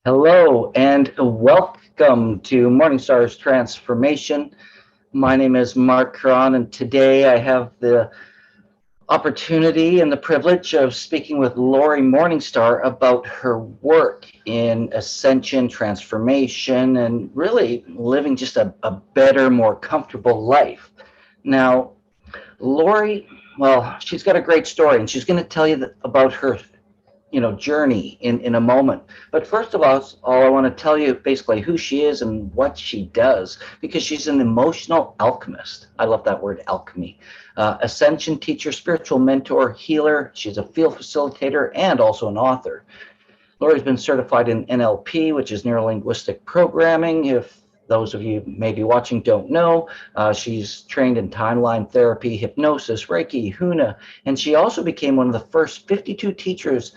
Hello and welcome to Morningstar's Transformation. My name is Mark Cron, and today I have the opportunity and the privilege of speaking with Laurie Morningstar about her work in ascension, transformation, and really living just a better, more comfortable life. Now, Laurie, well, she's got a great story, and she's going to tell you about her journey in a moment. But first of all I want to tell you basically who she is and what she does, because she's an emotional alchemist. I love that word, alchemy. Ascension teacher, spiritual mentor, healer. She's a field facilitator and also an author. Laurie's been certified in NLP, which is neuro-linguistic programming. If those of you maybe watching don't know, she's trained in timeline therapy, hypnosis, Reiki, Huna, and she also became one of the first 52 teachers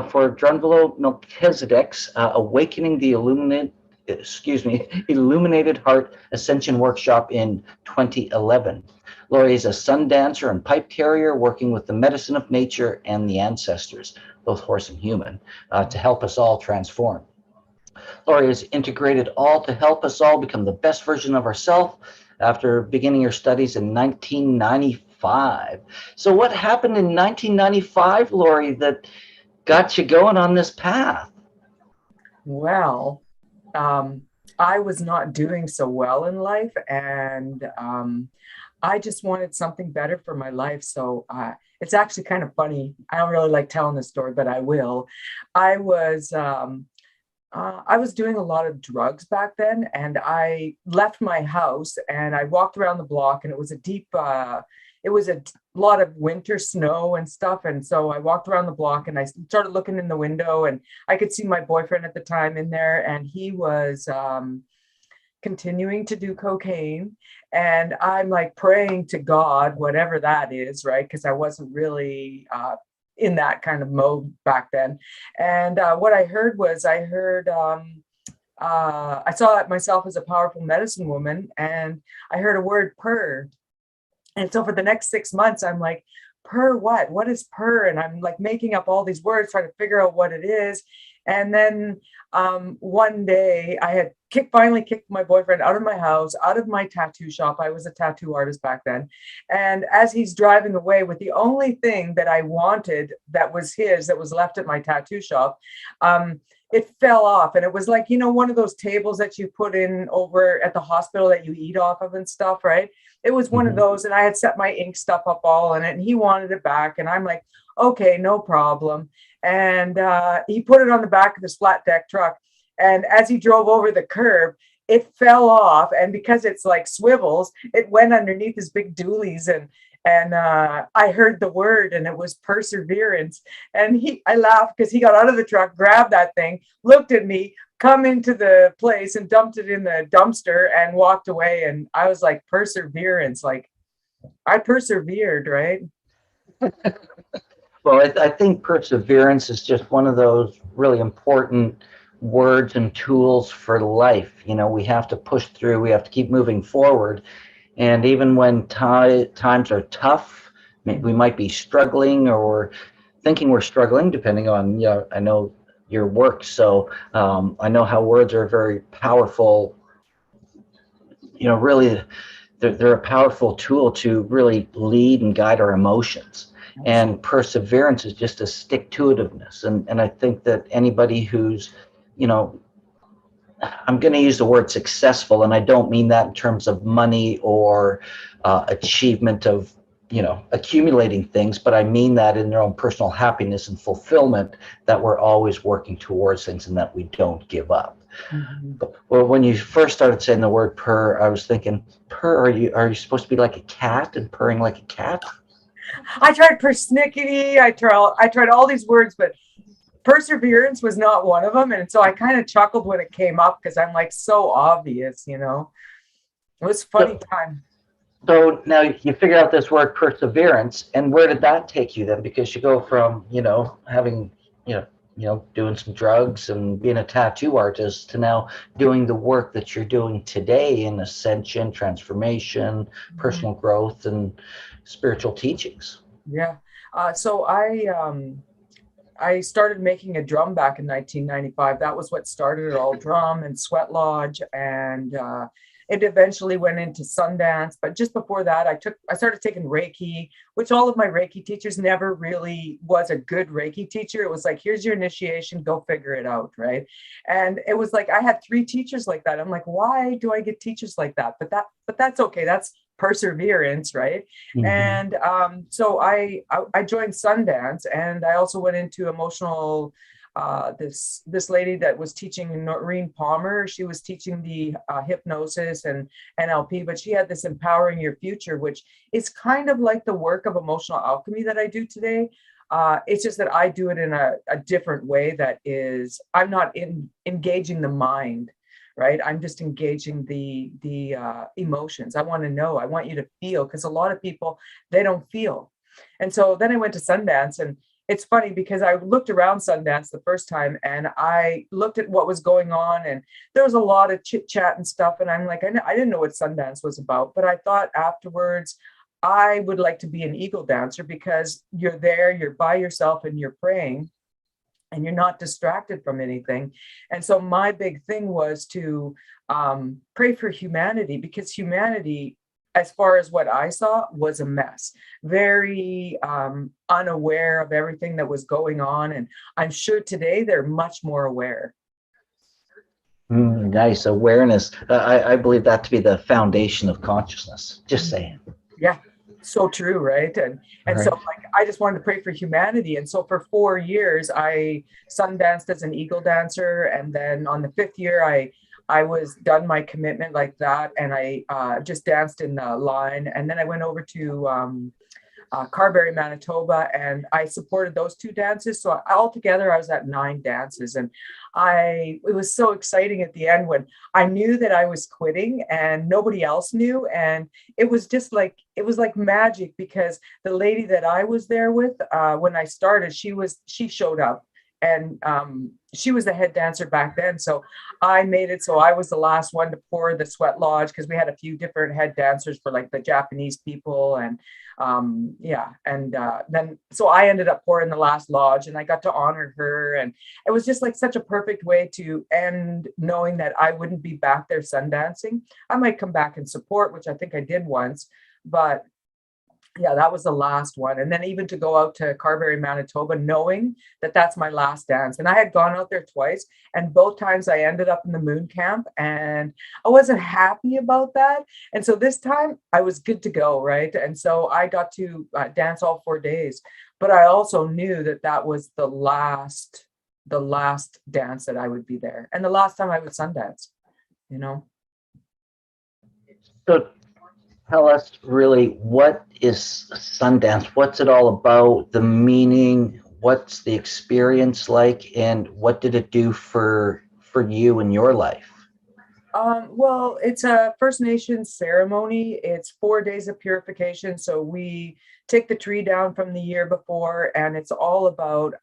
for Drunvalo Melchizedek's Awakening the Illuminated Heart Ascension Workshop in 2011. Laurie is a sun dancer and pipe carrier working with the medicine of nature and the ancestors, both horse and human, to help us all transform. Laurie has integrated all to help us all become the best version of ourselves after beginning her studies in 1995. So what happened in 1995, Laurie, that got you going on this path? Well, I was not doing so well in life, and I just wanted something better for my life. So it's actually kind of funny. I don't really like telling this story, but I will. I was I was doing a lot of drugs back then, and I left my house and I walked around the block, and it was it was a lot of winter snow and stuff. And so I walked around the block and I started looking in the window, and I could see my boyfriend at the time in there, and he was continuing to do cocaine. And I'm like praying to God, whatever that is, right? Because I wasn't really in that kind of mode back then. And what I heard was I saw myself as a powerful medicine woman, and I heard a word, purr. And so for the next 6 months, I'm like, purr what? What is purr? And I'm like making up all these words, trying to figure out what it is. And then one day I had finally kicked my boyfriend out of my house, out of my tattoo shop. I was a tattoo artist back then. And as he's driving away with the only thing that I wanted that was his, that was left at my tattoo shop, it fell off. And it was like, one of those tables that you put in over at the hospital that you eat off of and stuff, right? It was one of those. And I had set my ink stuff up all in it, and he wanted it back. And I'm like, okay, no problem. And he put it on the back of his flat deck truck. And as he drove over the curb, it fell off. And because it's like swivels, it went underneath his big dualies. And I heard the word, and it was perseverance. And I laughed because he got out of the truck, grabbed that thing, looked at me, come into the place and dumped it in the dumpster and walked away. And I was like, perseverance, like I persevered, right? Well, I think perseverance is just one of those really important words and tools for life. We have to push through, we have to keep moving forward. And even when times are tough, we might be struggling or thinking we're struggling, depending on, I know your work. So I know how words are very powerful, really, they're a powerful tool to really lead and guide our emotions. And perseverance is just a stick-to-itiveness. And I think that anybody who's, I'm going to use the word successful, and I don't mean that in terms of money or achievement of, accumulating things, but I mean that in their own personal happiness and fulfillment, that we're always working towards things and that we don't give up. Mm-hmm. Well, when you first started saying the word purr, I was thinking, purr, are you supposed to be like a cat and purring like a cat? I tried persnickety. I tried all these words, but perseverance was not one of them. And so I kind of chuckled when it came up because I'm like, so obvious. It was a funny So, time. so now you figure out this word perseverance, and where did that take you then? Because you go from, having, doing some drugs and being a tattoo artist to now doing the work that you're doing today in ascension, transformation, Mhm. personal growth, and spiritual teachings. Yeah. So I started making a drum back in 1995. That was what started it all, drum and sweat lodge. And it eventually went into Sundance. But just before that, I started taking Reiki, which all of my Reiki teachers never really was a good Reiki teacher. It was like, here's your initiation, go figure it out, right? And it was like I had 3 teachers like that. I'm like, why do I get teachers like that? But that's okay. That's perseverance, right? Mhm. And so I joined Sundance, and I also went into emotional. This lady that was teaching, Noreen Palmer, she was teaching the hypnosis and NLP, but she had this empowering your future, which is kind of like the work of emotional alchemy that I do today. It's just that I do it in a different way. That is, I'm not engaging the mind, right? I'm just engaging the emotions. I want to know. I want you to feel, because a lot of people, they don't feel. And so then I went to Sundance, and it's funny because I looked around Sundance the first time, and I looked at what was going on, and there was a lot of chit chat and stuff. And I'm like, I didn't know what Sundance was about, but I thought afterwards, I would like to be an eagle dancer, because you're there, you're by yourself, and you're praying, and you're not distracted from anything. And so my big thing was to pray for humanity, because humanity, as far as what I saw, was a mess, very unaware of everything that was going on. And I'm sure today they're much more aware. Nice awareness. I believe that to be the foundation of consciousness. Just saying. Yeah, so true, right? And so Right. like I just wanted to pray for humanity. And so for 4 years I sun danced as an eagle dancer. And then on the 5th year I was done my commitment like that. And I just danced in the line. And then I went over to Carberry, Manitoba, and I supported those 2 dances. So altogether, I was at 9 dances, and it was so exciting at the end when I knew that I was quitting and nobody else knew, and it was just like it was like magic, because the lady that I was there with when I started, she showed up. And she was the head dancer back then. So I made it so I was the last one to pour the sweat lodge, because we had a few different head dancers for like the Japanese people. And yeah, and then so I ended up pouring the last lodge, and I got to honor her. And it was just like such a perfect way to end, knowing that I wouldn't be back there sun dancing. I might come back and support, which I think I did once, but yeah, that was the last one. And then even to go out to Carberry, Manitoba, knowing that that's my last dance. And I had gone out there twice, and both times I ended up in the moon camp, and I wasn't happy about that. And so this time I was good to go, right? And so I got to dance all 4 days. But I also knew that that was the last dance that I would be there, and the last time I would Sundance, you know. So tell us really, what is Sundance? What's it all about? The meaning? What's the experience like? And what did it do for you in your life? Well, it's a First Nations ceremony. It's 4 days of purification. So we take the tree down from the year before, and it's all about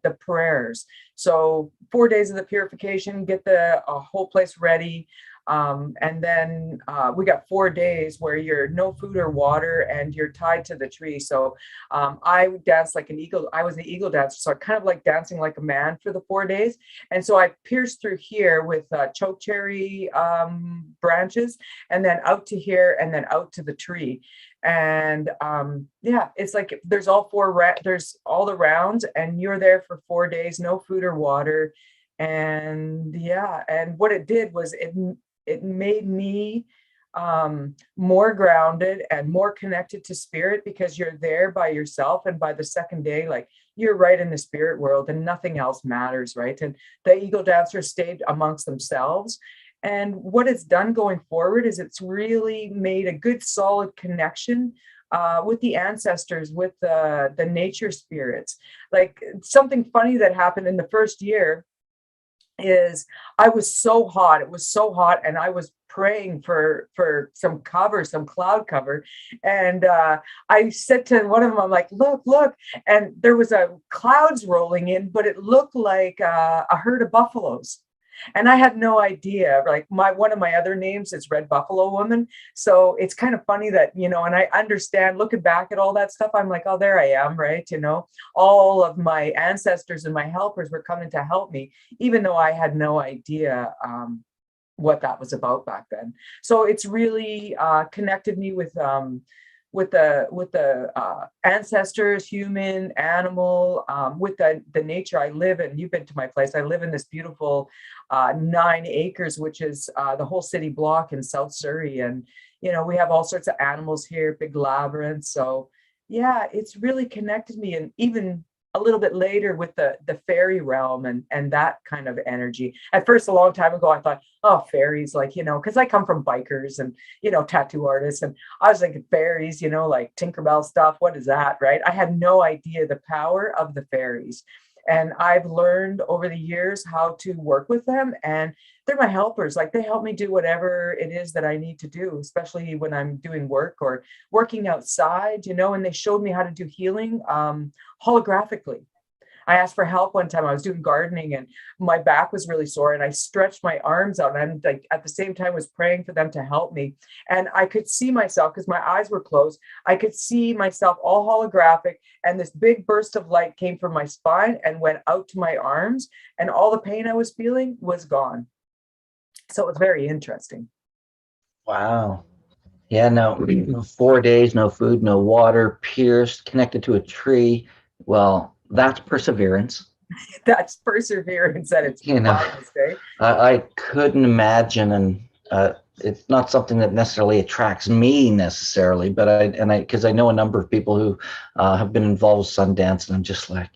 the prayers. So 4 days of the purification, get the whole place ready. And then we got 4 days where you're no food or water, and you're tied to the tree. So I danced like an eagle. I was the eagle dancer. So I kind of like dancing like a man for the 4 days. And so I pierced through here with chokecherry branches, and then out to here, and then out to the tree. And yeah, it's like there's there's all the rounds, and you're there for 4 days, no food or water. And yeah, and what it did was it made me more grounded and more connected to spirit, because you're there by yourself. And by the second day, like you're right in the spirit world, and nothing else matters, right? And the eagle dancers stayed amongst themselves. And what it's done going forward is it's really made a good solid connection with the ancestors, with the nature spirits. Like something funny that happened in the first year is I was so hot. It was so hot, and I was praying for some cover, some cloud cover. And I said to one of them, I'm like, look. And there was a clouds rolling in, but it looked like a herd of buffaloes. And I had no idea. Like one of my other names is Red Buffalo Woman. So it's kind of funny that, and I understand looking back at all that stuff, I'm like, oh, there I am, right? All of my ancestors and my helpers were coming to help me, even though I had no idea what that was about back then. So it's really connected me with the ancestors, human, animal, with the nature I live in. You've been to my place. I live in this beautiful 9 acres, which is the whole city block in South Surrey. And, we have all sorts of animals here, big labyrinths. So yeah, it's really connected me. And even a little bit later with the fairy realm and that kind of energy. At first, a long time ago, I thought, oh, fairies, like, because I come from bikers and, tattoo artists. And I was thinking fairies, like Tinkerbell stuff. What is that? Right. I had no idea the power of the fairies. And I've learned over the years how to work with them. And they're my helpers. Like they help me do whatever it is that I need to do, especially when I'm doing work or working outside, and they showed me how to do healing holographically. I asked for help one time. I was doing gardening and my back was really sore and I stretched my arms out and I'm like at the same time was praying for them to help me. And I could see myself because my eyes were closed. I could see myself all holographic and this big burst of light came from my spine and went out to my arms and all the pain I was feeling was gone. So it was very interesting. Wow. Yeah, no, 4 days, no food, no water, pierced, connected to a tree. Well, that's perseverance. That's perseverance at its You know, finest, eh? I couldn't imagine, and it's not something that necessarily attracts me necessarily, but because I know a number of people who have been involved with Sundance, and I'm just like,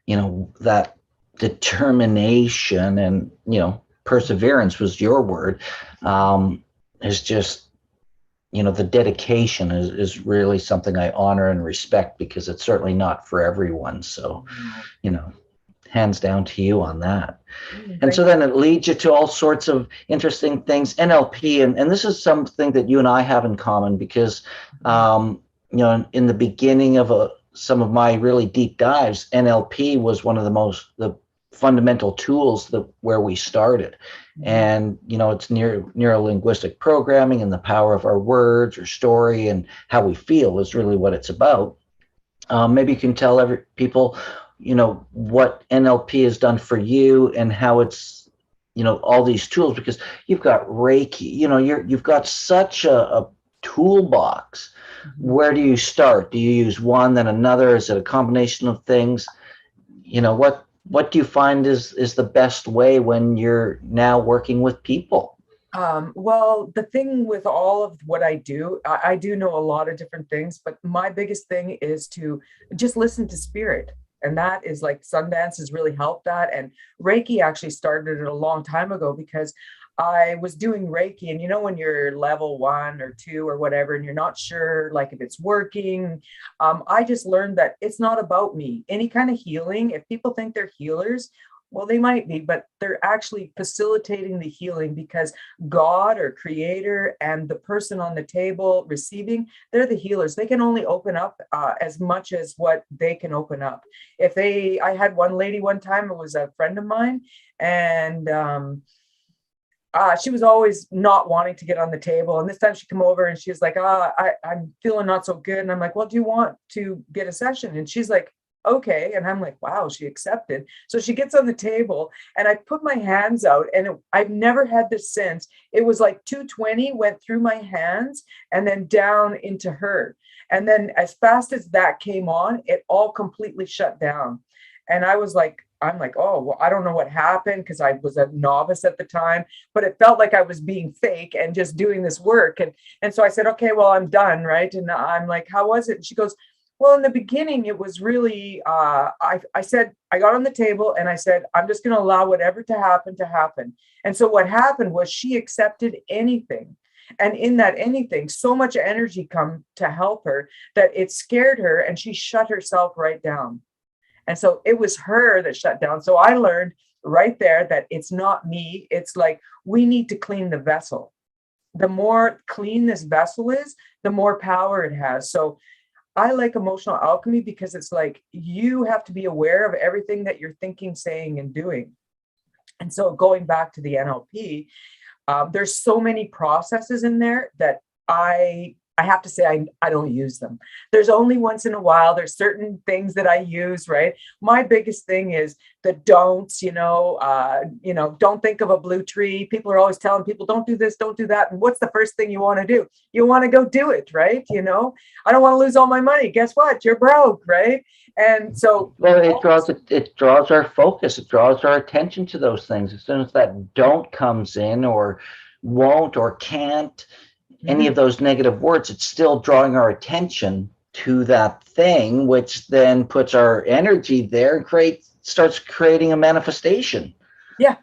that determination and perseverance was your word, is just the dedication is really something I honor and respect because it's certainly not for everyone. So, you know, hands down to you on that. And so Thank then it leads you to all sorts of interesting things. NLP, and this is something that you and I have in common because, in the beginning of some of my really deep dives, NLP was one of the fundamental tools where we started. And it's neuro linguistic programming and the power of our words or story and how we feel is really what it's about. Maybe you can tell people what NLP has done for you and how it's all these tools, because you've got Reiki, you've got such a toolbox. Where do you start? Do you use one then another? Is it a combination of things? What do you find is the best way when you're now working with people? Well, the thing with all of what I do, I do know a lot of different things, but my biggest thing is to just listen to spirit. And that is like Sundance has really helped that. And Reiki actually started it a long time ago because I was doing Reiki. And when you're level 1 or 2 or whatever, and you're not sure like if it's working, I just learned that it's not about me. Any kind of healing, if people think they're healers, well, they might be, but they're actually facilitating the healing because God or creator and the person on the table receiving, they're the healers. They can only open up as much as what they can open up. I had one lady one time, it was a friend of mine, and she was always not wanting to get on the table. And this time she come over and she's like, I'm feeling not so good. And I'm like, well, do you want to get a session? And she's like, okay. And I'm like, wow, she accepted. So she gets on the table and I put my hands out and I've never had this since. It was like 220 went through my hands and then down into her. And then as fast as that came on, it all completely shut down. And I'm like, oh, well, I don't know what happened because I was a novice at the time, but it felt like I was being fake and just doing this work. And so I said, okay, well, I'm done. Right. And I'm like, how was it? And she goes, well, in the beginning, it was really, I said, I got on the table and I said, I'm just going to allow whatever to happen to happen. And so what happened was she accepted anything. And in that anything, so much energy come to help her that it scared her and she shut herself right down. And so it was her that shut down. So I learned right there that it's not me. It's like we need to clean the vessel. The more clean this vessel is, the more power it has. So I like emotional alchemy because it's like you have to be aware of everything that you're thinking, saying, and doing. And so going back to the NLP, there's so many processes in there that I have to say I don't use them. There's only once in a while. There's certain things that I use, right? My biggest thing is the don'ts. Don't think of a blue tree. People are always telling people, don't do this, don't do that. And what's the first thing you want to do? You want to go do it, right? I don't want to lose all my money. Guess what? You're broke, right? And so, well, it draws our focus. It draws our attention to those things. As soon as that don't comes in, or won't, or can't, any of those negative words, it's still drawing our attention to that thing, which then puts our energy there and starts creating a manifestation. Yeah.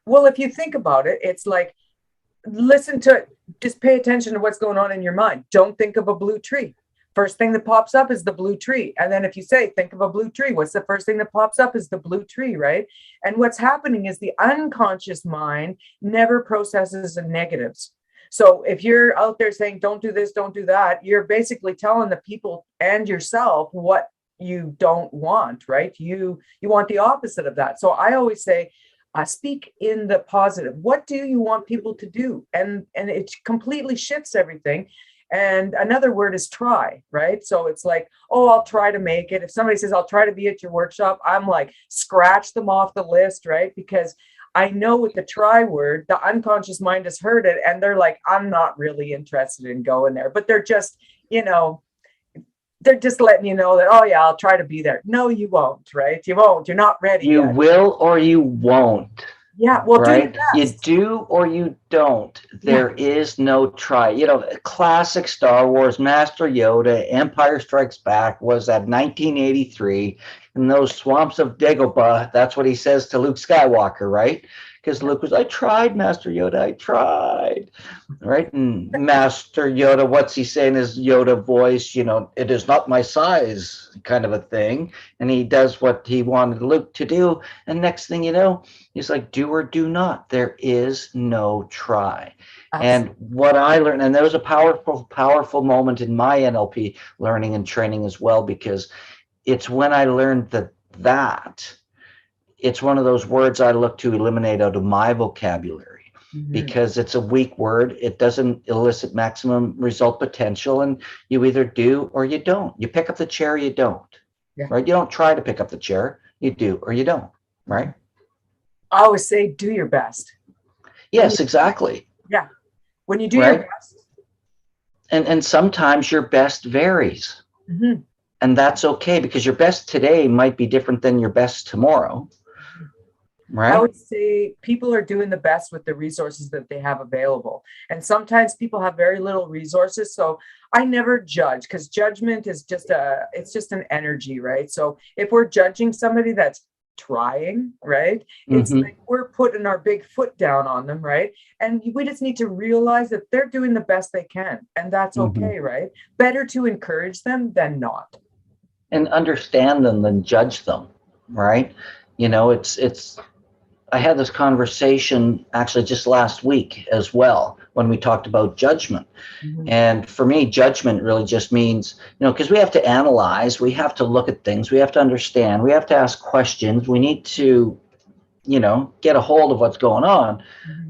Well, if you think about it, it's like, listen to it. Just pay attention to what's going on in your mind. Don't think of a blue tree. First thing that pops up is the blue tree. And then if you say, think of a blue tree, what's the first thing that pops up is the blue tree, right? And what's happening is the unconscious mind never processes the negatives. So if you're out there saying, don't do this, don't do that, you're basically telling the people and yourself what you don't want, right? You want the opposite of that. So I always say, speak in the positive. What do you want people to do? And it completely shifts everything. And another word is try, right? So it's like, oh, I'll try to make it. If somebody says, I'll try to be at your workshop, I'm like, scratch them off the list, right? Because I know with the try word, the unconscious mind has heard it and they're like, I'm not really interested in going there. But they're just, they're just letting you know that, oh yeah, I'll try to be there. No, you won't, right? You won't. You're not ready You yet. will or you won't. Yeah, well, right? Do your best. You do or you don't. There is no try. Classic Star Wars, Master Yoda, Empire Strikes Back was at 1983 in those swamps of Dagobah. That's what he says to Luke Skywalker, right? Because Luke was, I tried, Master Yoda, I tried, right? And Master Yoda, what's he saying? His Yoda voice, it is not my size, kind of a thing. And he does what he wanted Luke to do. And next thing you know, he's like, do or do not. There is no try. Absolutely. And what I learned, and there was a powerful, powerful moment in my NLP learning and training as well, because it's when I learned that it's one of those words I look to eliminate out of my vocabulary, because it's a weak word. It doesn't elicit maximum result potential. And you either do or you don't. You pick up the chair, or you don't, right? You don't try to pick up the chair. You do or you don't, right? I always say, do your best. Yes, exactly. Yeah. When you do your best. And sometimes your best varies. And that's okay, because your best today might be different than your best tomorrow. Right. I would say people are doing the best with the resources that they have available. And sometimes people have very little resources. So I never judge, because judgment is just an energy, right? So if we're judging somebody that's trying, right, it's like we're putting our big foot down on them, right? And we just need to realize that they're doing the best they can, and that's okay, right? Better to encourage them than not. And understand them than judge them, right? It's I had this conversation actually just last week as well, when we talked about judgment. And for me, judgment really just means, because we have to analyze, we have to look at things, we have to understand, we have to ask questions, we need to, get a hold of what's going on.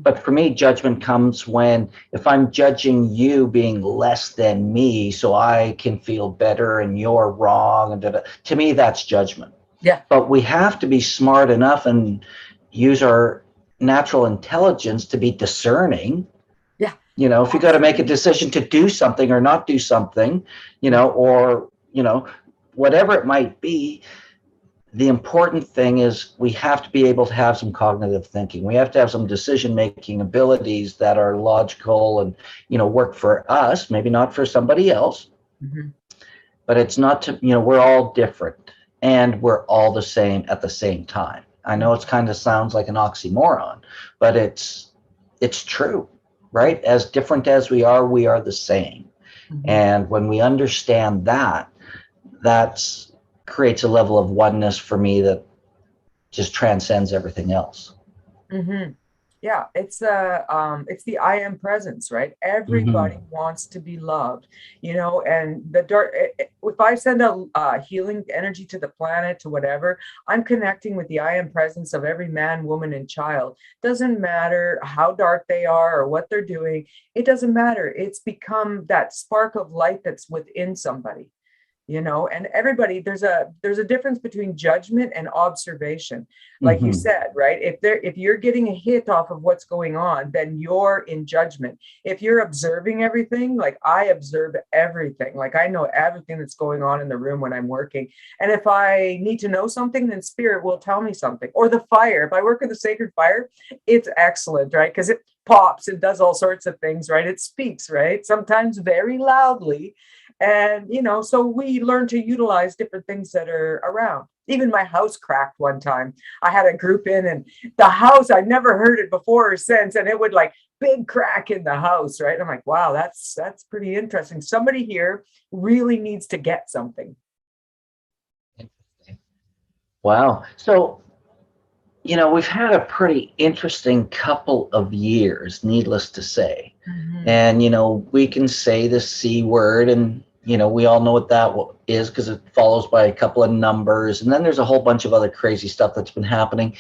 But for me, judgment comes when, if I'm judging you being less than me so I can feel better and you're wrong, and to me, that's judgment. Yeah. But we have to be smart enough and use our natural intelligence to be discerning. Yeah. If you got to make a decision to do something or not do something, or whatever it might be, the important thing is we have to be able to have some cognitive thinking. We have to have some decision-making abilities that are logical and, work for us, maybe not for somebody else. But it's not to, we're all different and we're all the same at the same time. I know it's kind of sounds like an oxymoron, but it's true, right? As different as we are the same. And when we understand that creates a level of oneness for me that just transcends everything else. Yeah, it's the I am presence, right? Everybody Hmm. wants to be loved, and the dark. If I send a healing energy to the planet, to whatever, I'm connecting with the I am presence of every man, woman, and child. Doesn't matter how dark they are or what they're doing. It doesn't matter. It's become that spark of light that's within somebody. And everybody, there's a difference between judgment and observation, like you Hmm. said, right? If you're getting a hit off of what's going on, then you're in judgment. If you're observing everything, like I observe everything, like I know everything that's going on in the room when I'm working. And if I need to know something, then spirit will tell me something. Or the fire, if I work with the sacred fire, it's excellent, right? Because it pops and does all sorts of things, right? It speaks, right? Sometimes very loudly. And, so we learn to utilize different things that are around. Even my house cracked one time. I had a group in, and the house, I never heard it before or since, and it would like big crack in the house, right? I'm like, wow, that's pretty interesting. Somebody here really needs to get something. Wow. So, we've had a pretty interesting couple of years, needless to say. Mhm. And, we can say the C word, and, we all know what that is because it follows by a couple of numbers. And then there's a whole bunch of other crazy stuff that's been happening.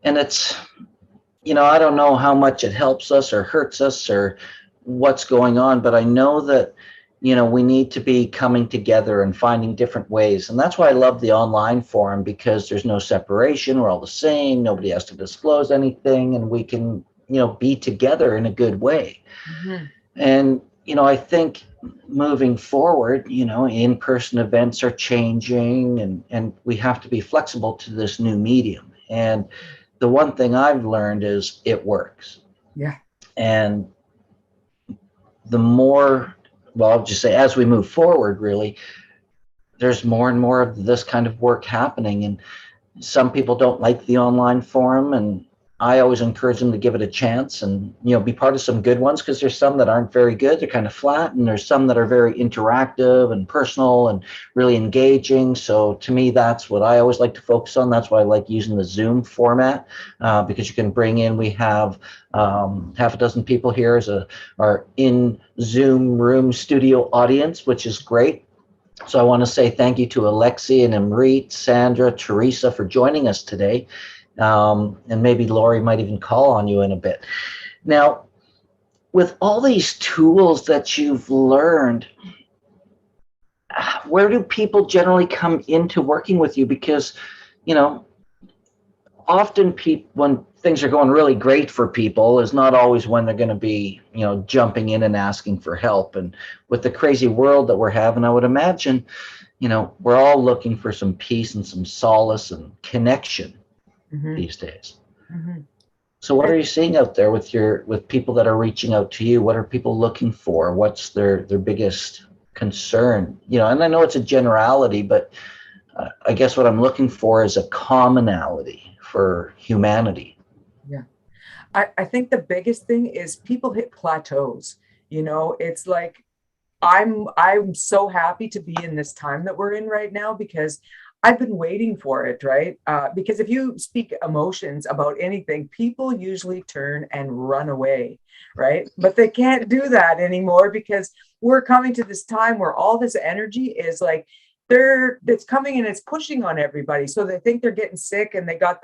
And I don't know how much it helps us or hurts us or what's going on, but I know that, we need to be coming together and finding different ways. And that's why I love the online forum, because there's no separation. We're all the same. Nobody has to disclose anything, and we can, be together in a good way. Mhm. And, I think moving forward, in-person events are changing, and we have to be flexible to this new medium. And the one thing I've learned is it works. Yeah. And the more, well, I'll just say as we move forward, really, there's more and more of this kind of work happening. And some people don't like the online forum, and I always encourage them to give it a chance and be part of some good ones, because there's some that aren't very good, they're kind of flat, and there's some that are very interactive and personal and really engaging. So to me, that's what I always like to focus on. That's why I like using the Zoom format, because you can bring in, we have half a dozen people here as our in Zoom room studio audience, which is great. So I want to say thank you to Alexi and Amrit, Sandra, Teresa for joining us today. And maybe Laurie might even call on you in a bit. Now, with all these tools that you've learned, where do people generally come into working with you? Because, you know, often people, when things are going really great for people, is not always when they're going to be, jumping in and asking for help. And with the crazy world that we're having, I would imagine, we're all looking for some peace and some solace and connection Mhm. these days. Mhm. So what are you seeing out there with people that are reaching out to you? What are people looking for? What's their biggest concern? And I know it's a generality, but I guess what I'm looking for is a commonality for humanity. Yeah. I think the biggest thing is people hit plateaus. It's like I'm so happy to be in this time that we're in right now, because I've been waiting for it, right? Because if you speak emotions about anything, people usually turn and run away, right? But they can't do that anymore, because we're coming to this time where all this energy is like it's coming and it's pushing on everybody. So they think they're getting sick, and they got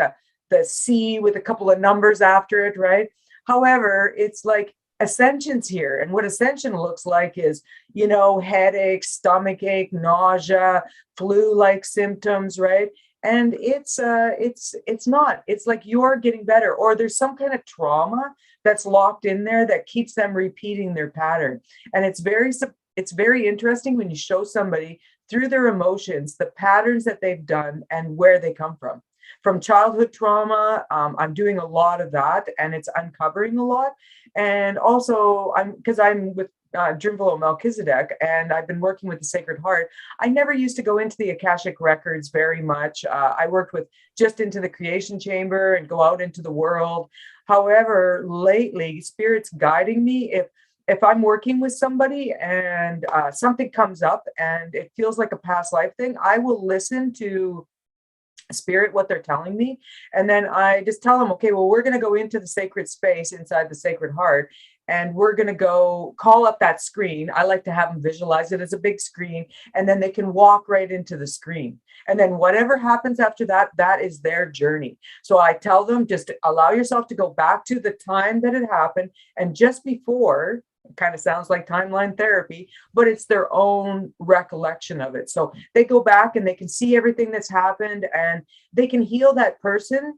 the C with a couple of numbers after it, right? However, it's like ascension's here. And what ascension looks like is, headache, stomach ache, nausea, flu-like symptoms, right? And it's not. It's like you're getting better, or there's some kind of trauma that's locked in there that keeps them repeating their pattern. And it's very interesting when you show somebody through their emotions the patterns that they've done and where they come from childhood trauma. I'm doing a lot of that, and it's uncovering a lot. And also, I'm with Drimvalo Melchizedek, and I've been working with the Sacred Heart. I never used to go into the Akashic records very much. I worked with just into the creation chamber and go out into the world. However, lately, Spirit's guiding me. If I'm working with somebody and something comes up and it feels like a past life thing, I will listen to spirit what they're telling me. And then I just tell them, okay, well, we're going to go into the sacred space inside the Sacred Heart, and we're going to go call up that screen. I like to have them visualize it as a big screen, and then they can walk right into the screen. And then whatever happens after that, that is their journey. So I tell them, just allow yourself to go back to the time that it happened. And just before, it kind of sounds like timeline therapy, but it's their own recollection of it. So they go back and they can see everything that's happened, and they can heal that person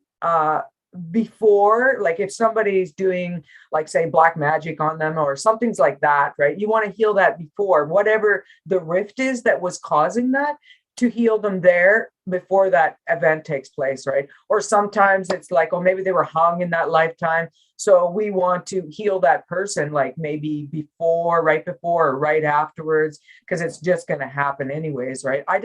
before, like if somebody's doing, like, say, black magic on them or something's like that, right? You want to heal that before whatever the rift is that was causing that, to heal them there before that event takes place, right? Or sometimes it's like, oh, maybe they were hung in that lifetime, so we want to heal that person, like maybe before, right before, or right afterwards, because it's just going to happen anyways, right? I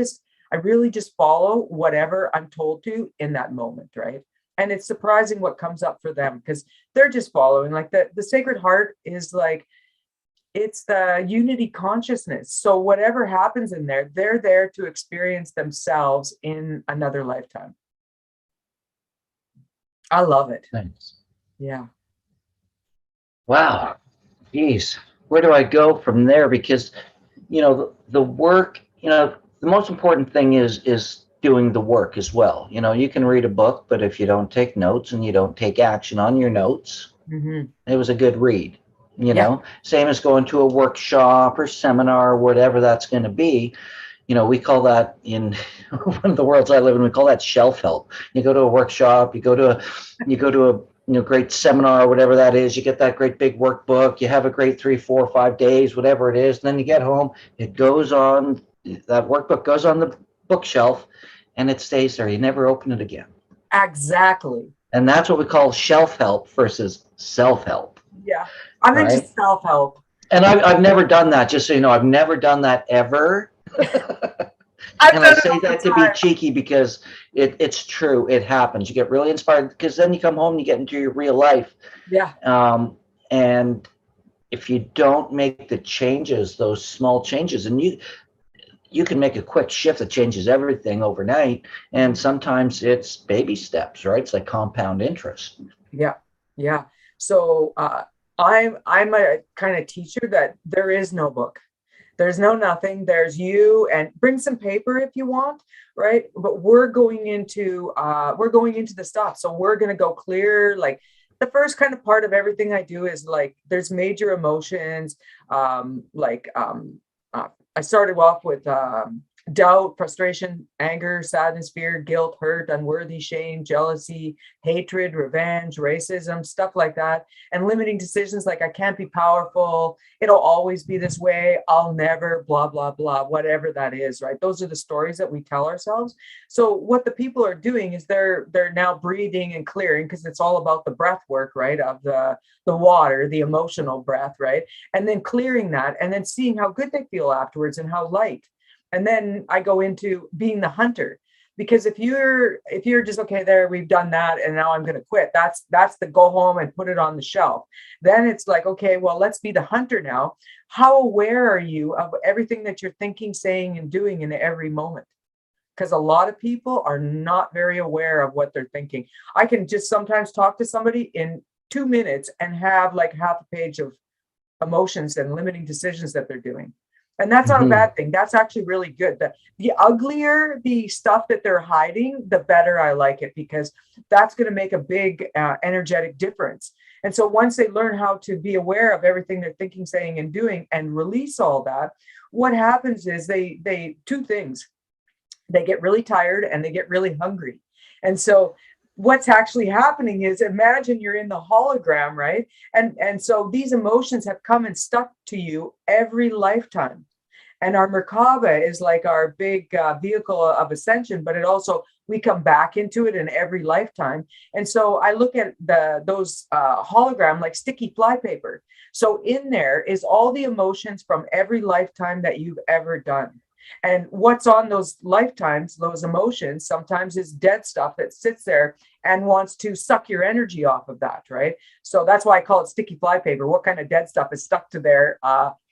really just follow whatever I'm told to in that moment, right? And it's surprising what comes up for them, because they're just following. Like the Sacred Heart is like, it's the unity consciousness. So whatever happens in there, they're there to experience themselves in another lifetime. I love it. Thanks. Yeah. Wow. Geez. Where do I go from there? Because, the work, the most important thing is doing the work as well. You can read a book, but if you don't take notes and you don't take action on your notes, it was a good read. Yeah. Same as going to a workshop or seminar or whatever that's going to be. We call that, in one of the worlds I live in, we call that shelf help. You go to a workshop, you go to a great seminar or whatever that is, you get that great big workbook, you have a great 3, 4, 5 days, whatever it is, and then you get home, that workbook goes on the bookshelf, and it stays there. You never open it again. Exactly. And that's what we call shelf help versus self-help. Yeah. I'm into Right? self-help. And I've never done that, just so you know. I've never done that ever. And I say that to be cheeky because it's true. It happens. You get really inspired, because then you come home and you get into your real life. Yeah. And if you don't make the changes, those small changes, and you can make a quick shift that changes everything overnight. And sometimes it's baby steps, right? It's like compound interest. Yeah. Yeah. So I'm a kind of teacher that there is no book. There's no nothing. There's you, and bring some paper if you want, right? But we're going into the stuff. So we're going to go clear. Like the first kind of part of everything I do is like, there's major emotions. I started off with doubt, frustration, anger, sadness, fear, guilt, hurt, unworthy, shame, jealousy, hatred, revenge, racism, stuff like that. And limiting decisions like, I can't be powerful, it'll always be this way, I'll never, blah, blah, blah, whatever that is, right? Those are the stories that we tell ourselves. So what the people are doing is they're now breathing and clearing, because it's all about the breath work, right? Of the water, the emotional breath, right? And then clearing that, and then seeing how good they feel afterwards and how light. And then I go into being the hunter, because if you're just, okay, there, we've done that, and now I'm going to quit. That's the go home and put it on the shelf. Then it's like, okay, well, let's be the hunter now. How aware are you of everything that you're thinking, saying, and doing in every moment? Because a lot of people are not very aware of what they're thinking. I can just sometimes talk to somebody in 2 minutes and have like half a page of emotions and limiting decisions that they're doing. And that's not a bad thing. That's actually really good. The uglier the stuff that they're hiding, the better I like it, because that's going to make a big energetic difference. And so once they learn how to be aware of everything they're thinking, saying, and doing, and release all that, what happens is they two things. They get really tired and they get really hungry. And so what's actually happening is, imagine you're in the hologram, right? And so these emotions have come and stuck to you every lifetime. And our Merkaba is like our big vehicle of ascension, but it also, we come back into it in every lifetime. And so I look at those hologram like sticky flypaper. So in there is all the emotions from every lifetime that you've ever done. And what's on those lifetimes, those emotions, sometimes is dead stuff that sits there and wants to suck your energy off of that, right? So that's why I call it sticky flypaper. What kind of dead stuff is stuck to there,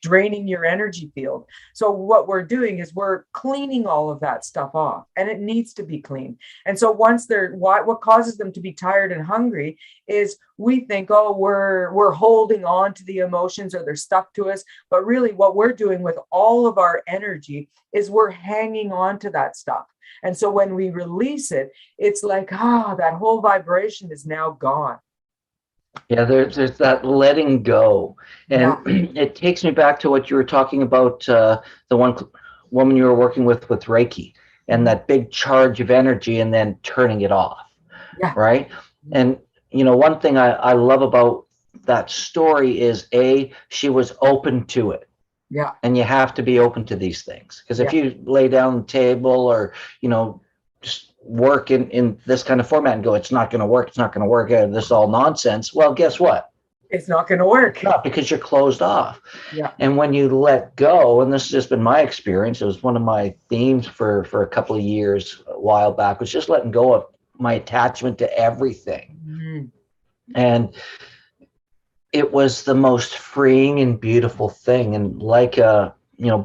draining your energy field? So what we're doing is we're cleaning all of that stuff off, and it needs to be clean. And so once they're, what causes them to be tired and hungry is we think, oh, we're holding on to the emotions or they're stuck to us. But really what we're doing with all of our energy is we're hanging on to that stuff. And so when we release it, it's like, that whole vibration is now gone. Yeah, there's that letting go. And Yeah. it takes me back to what you were talking about, the one woman you were working with Reiki, and that big charge of energy and then turning it off. Yeah. Right. And, one thing I love about that story is she was open to it. Yeah. And you have to be open to these things, because if Yeah. you lay down the table or, just work in this kind of format and go, it's not going to work, this is all nonsense. Well, guess what? It's not going to work. It's not, because you're closed off. Yeah. And when you let go, and this has just been my experience, it was one of my themes for a couple of years a while back, was just letting go of my attachment to everything. Mm-hmm. And it was the most freeing and beautiful thing. And like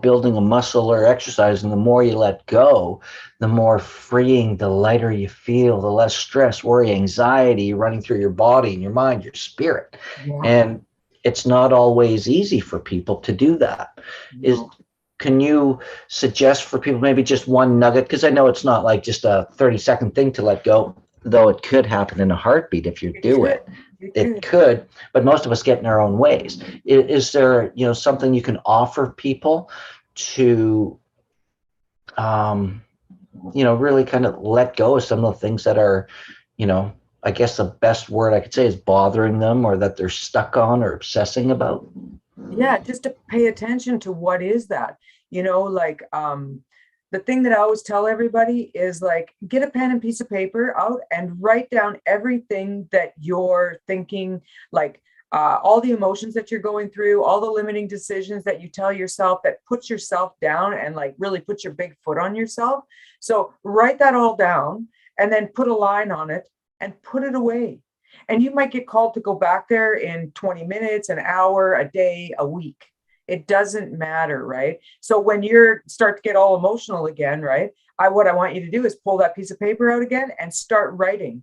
building a muscle or exercise, and the more you let go, the more freeing, the lighter you feel, the less stress, worry, anxiety running through your body and your mind, your spirit. Yeah. And it's not always easy for people to do that. No. Can you suggest for people maybe just one nugget? Because I know it's not like just a 30-second thing to let go, though it could happen in a heartbeat if you do it. It could, but most of us get in our own ways. Is there, something you can offer people to, really kind of let go of some of the things that are, I guess the best word I could say is bothering them, or that they're stuck on or obsessing about? Yeah, just to pay attention to what is that, the thing that I always tell everybody is, like, get a pen and piece of paper out and write down everything that you're thinking, like all the emotions that you're going through, all the limiting decisions that you tell yourself that puts yourself down and like really puts your big foot on yourself. So write that all down and then put a line on it and put it away. And you might get called to go back there in 20 minutes, an hour, a day, a week. It doesn't matter, right? So when you start to get all emotional again, right? What I want you to do is pull that piece of paper out again and start writing.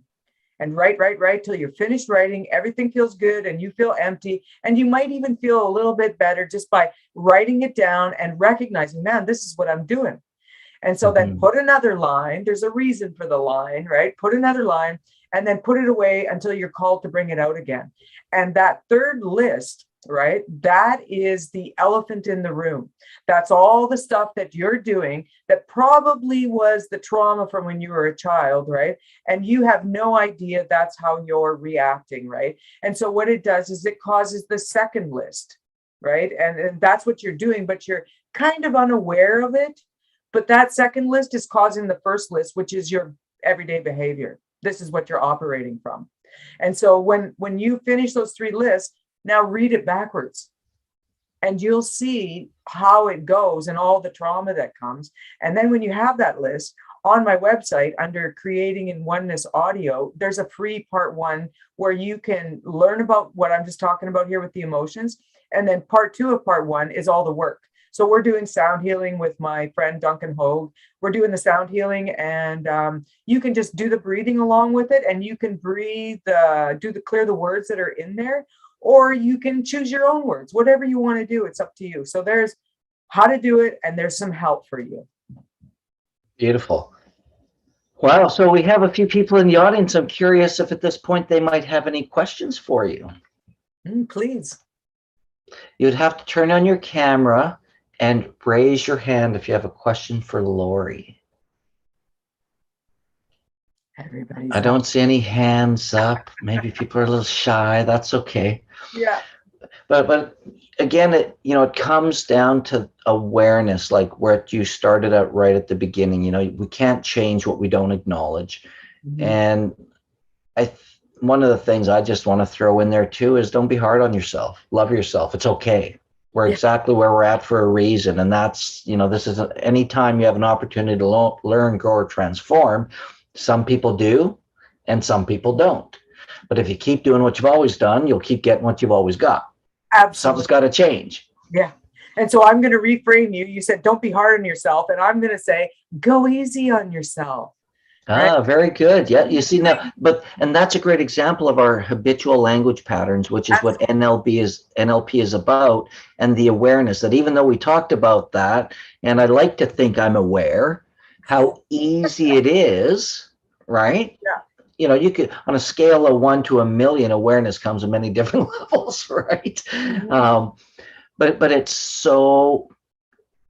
And write till you're finished writing. Everything feels good and you feel empty. And you might even feel a little bit better just by writing it down and recognizing, man, this is what I'm doing. And so then put another line. There's a reason for the line, right? Put another line and then put it away until you're called to bring it out again. And that third list, right? That is the elephant in the room. That's all the stuff that you're doing that probably was the trauma from when you were a child, right? And you have no idea that's how you're reacting, right? And so what it does is it causes the second list, right? And that's what you're doing, but you're kind of unaware of it. But that second list is causing the first list, which is your everyday behavior. This is what you're operating from. And so when you finish those three lists, now read it backwards and you'll see how it goes and all the trauma that comes. And then when you have that list on my website under Creating in Oneness Audio, there's a free part 1 where you can learn about what I'm just talking about here with the emotions. And then part 2 of part 1 is all the work. So we're doing sound healing with my friend Duncan Hogue. We're doing the sound healing, and you can just do the breathing along with it, and you can breathe, clear the words that are in there, or you can choose your own words. Whatever you want to do, it's up to you. So there's how to do it, and there's some help for you. Beautiful. Wow. So we have a few people in the audience. I'm curious if at this point they might have any questions for you. Please. You'd have to turn on your camera and raise your hand if you have a question for Laurie. I don't see any hands up. Maybe people are a little shy. That's okay. Yeah. But again, it comes down to awareness, like where you started out right at the beginning. We can't change what we don't acknowledge. Mm-hmm. And one of the things I just want to throw in there too is don't be hard on yourself. Love yourself. It's okay. We're exactly where we're at for a reason. And that's, this is anytime you have an opportunity to learn, grow, or transform. Some people do, and some people don't. But if you keep doing what you've always done, you'll keep getting what you've always got. Absolutely. Something's got to change. Yeah. And so I'm going to reframe you. You said, don't be hard on yourself. And I'm going to say, go easy on yourself. Right? Ah, very good. Yeah, you see now, and that's a great example of our habitual language patterns, which is what NLP is about, and the awareness that even though we talked about that, and I like to think I'm aware, how easy it is, right? Yeah. You know, you could, on a scale of 1 to 1,000,000, awareness comes in many different levels, right? Mm-hmm. But it's so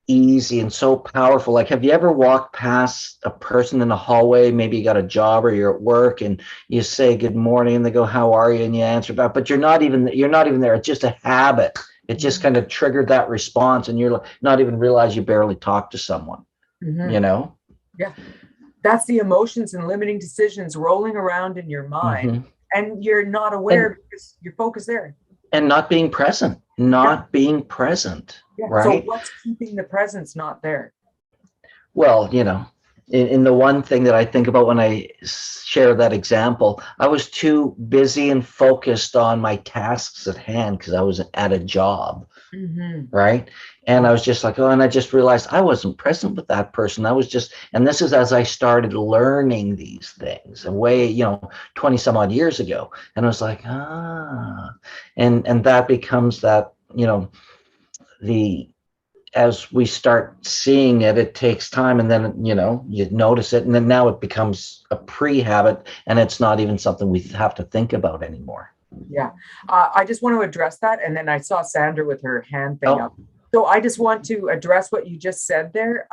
easy and so powerful. Like, have you ever walked past a person in the hallway? Maybe you got a job or you're at work and you say good morning and they go, how are you? And you answer back, but you're not even there. It's just a habit. It just kind of triggered that response, and you're not even realize you barely talked to someone. Mm-hmm. You know? Yeah. That's the emotions and limiting decisions rolling around in your mind, and you're not aware because you're focused there. And not being present, being present, right? So what's keeping the presence not there? Well, you know, in the one thing that I think about when I share that example, I was too busy and focused on my tasks at hand because I was at a job, right? And I was just like, oh, and I just realized I wasn't present with that person. I was just, and this is as I started learning these things away, you know, 20 some odd years ago. And I was like, and that becomes that, you know, as we start seeing it, it takes time, and then, you know, you notice it, and then now it becomes a pre-habit, and it's not even something we have to think about anymore. Yeah. I just want to address that. And then I saw Sandra with her hand thing up. So I just want to address what you just said there.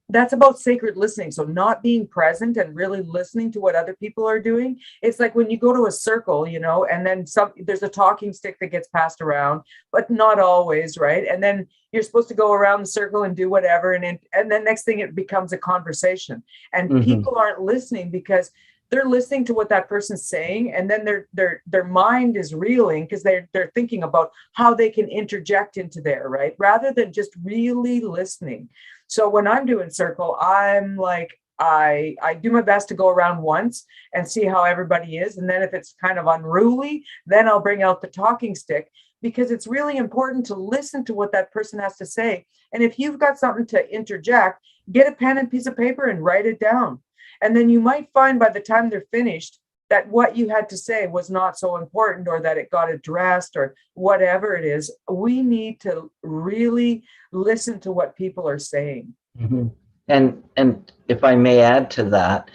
That's about sacred listening. So not being present and really listening to what other people are doing. It's like when you go to a circle, you know, and then there's a talking stick that gets passed around, but not always, right? And then you're supposed to go around the circle and do whatever. And then next thing it becomes a conversation. And people aren't listening because they're listening to what that person's saying, and then their mind is reeling because they're thinking about how they can interject into there, right? Rather than just really listening. So when I'm doing circle, I'm like, I do my best to go around once and see how everybody is. And then if it's kind of unruly, then I'll bring out the talking stick, because it's really important to listen to what that person has to say. And if you've got something to interject, get a pen and piece of paper and write it down. And then you might find by the time they're finished that what you had to say was not so important, or that it got addressed, or whatever it is. We need to really listen to what people are saying. And if I may add to that,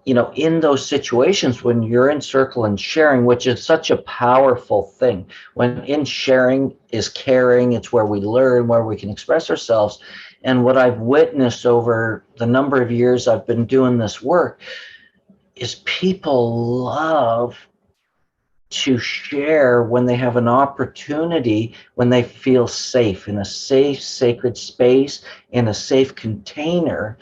you know, in those situations when you're in circle and sharing, which is such a powerful thing, when in sharing is caring, it's where we learn, where we can express ourselves. And what I've witnessed over the number of years I've been doing this work is people love to share when they have an opportunity, when they feel safe in a safe, sacred space, in a safe container.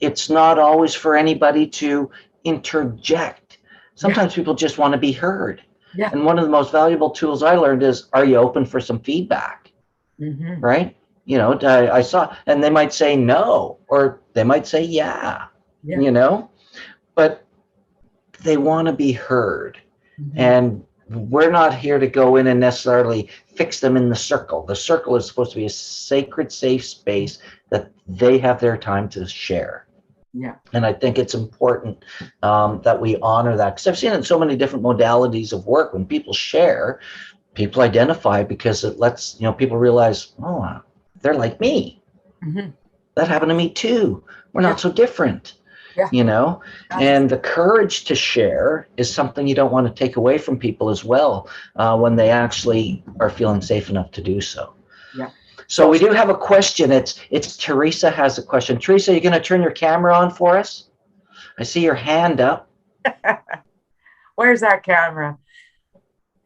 It's not always for anybody to interject. Sometimes people just want to be heard. Yeah. And one of the most valuable tools I learned is, are you open for some feedback? Right? You know, I saw, and they might say no, or they might say yeah. You know, but they want to be heard. And we're not here to go in and necessarily fix them in the circle. The circle is supposed to be a sacred, safe space that they have their time to share. Yeah. And I think it's important that we honor that, because I've seen it in so many different modalities of work. When people share, people identify, because it lets, you know, people realize, oh, they're like me. That happened to me too. We're not so different. You know, and the courage to share is something you don't want to take away from people as well, when they actually are feeling safe enough to do so. So we do have a question. It's Teresa has a question. Teresa, you're going to turn your camera on for us? I see your hand up. Where's that camera?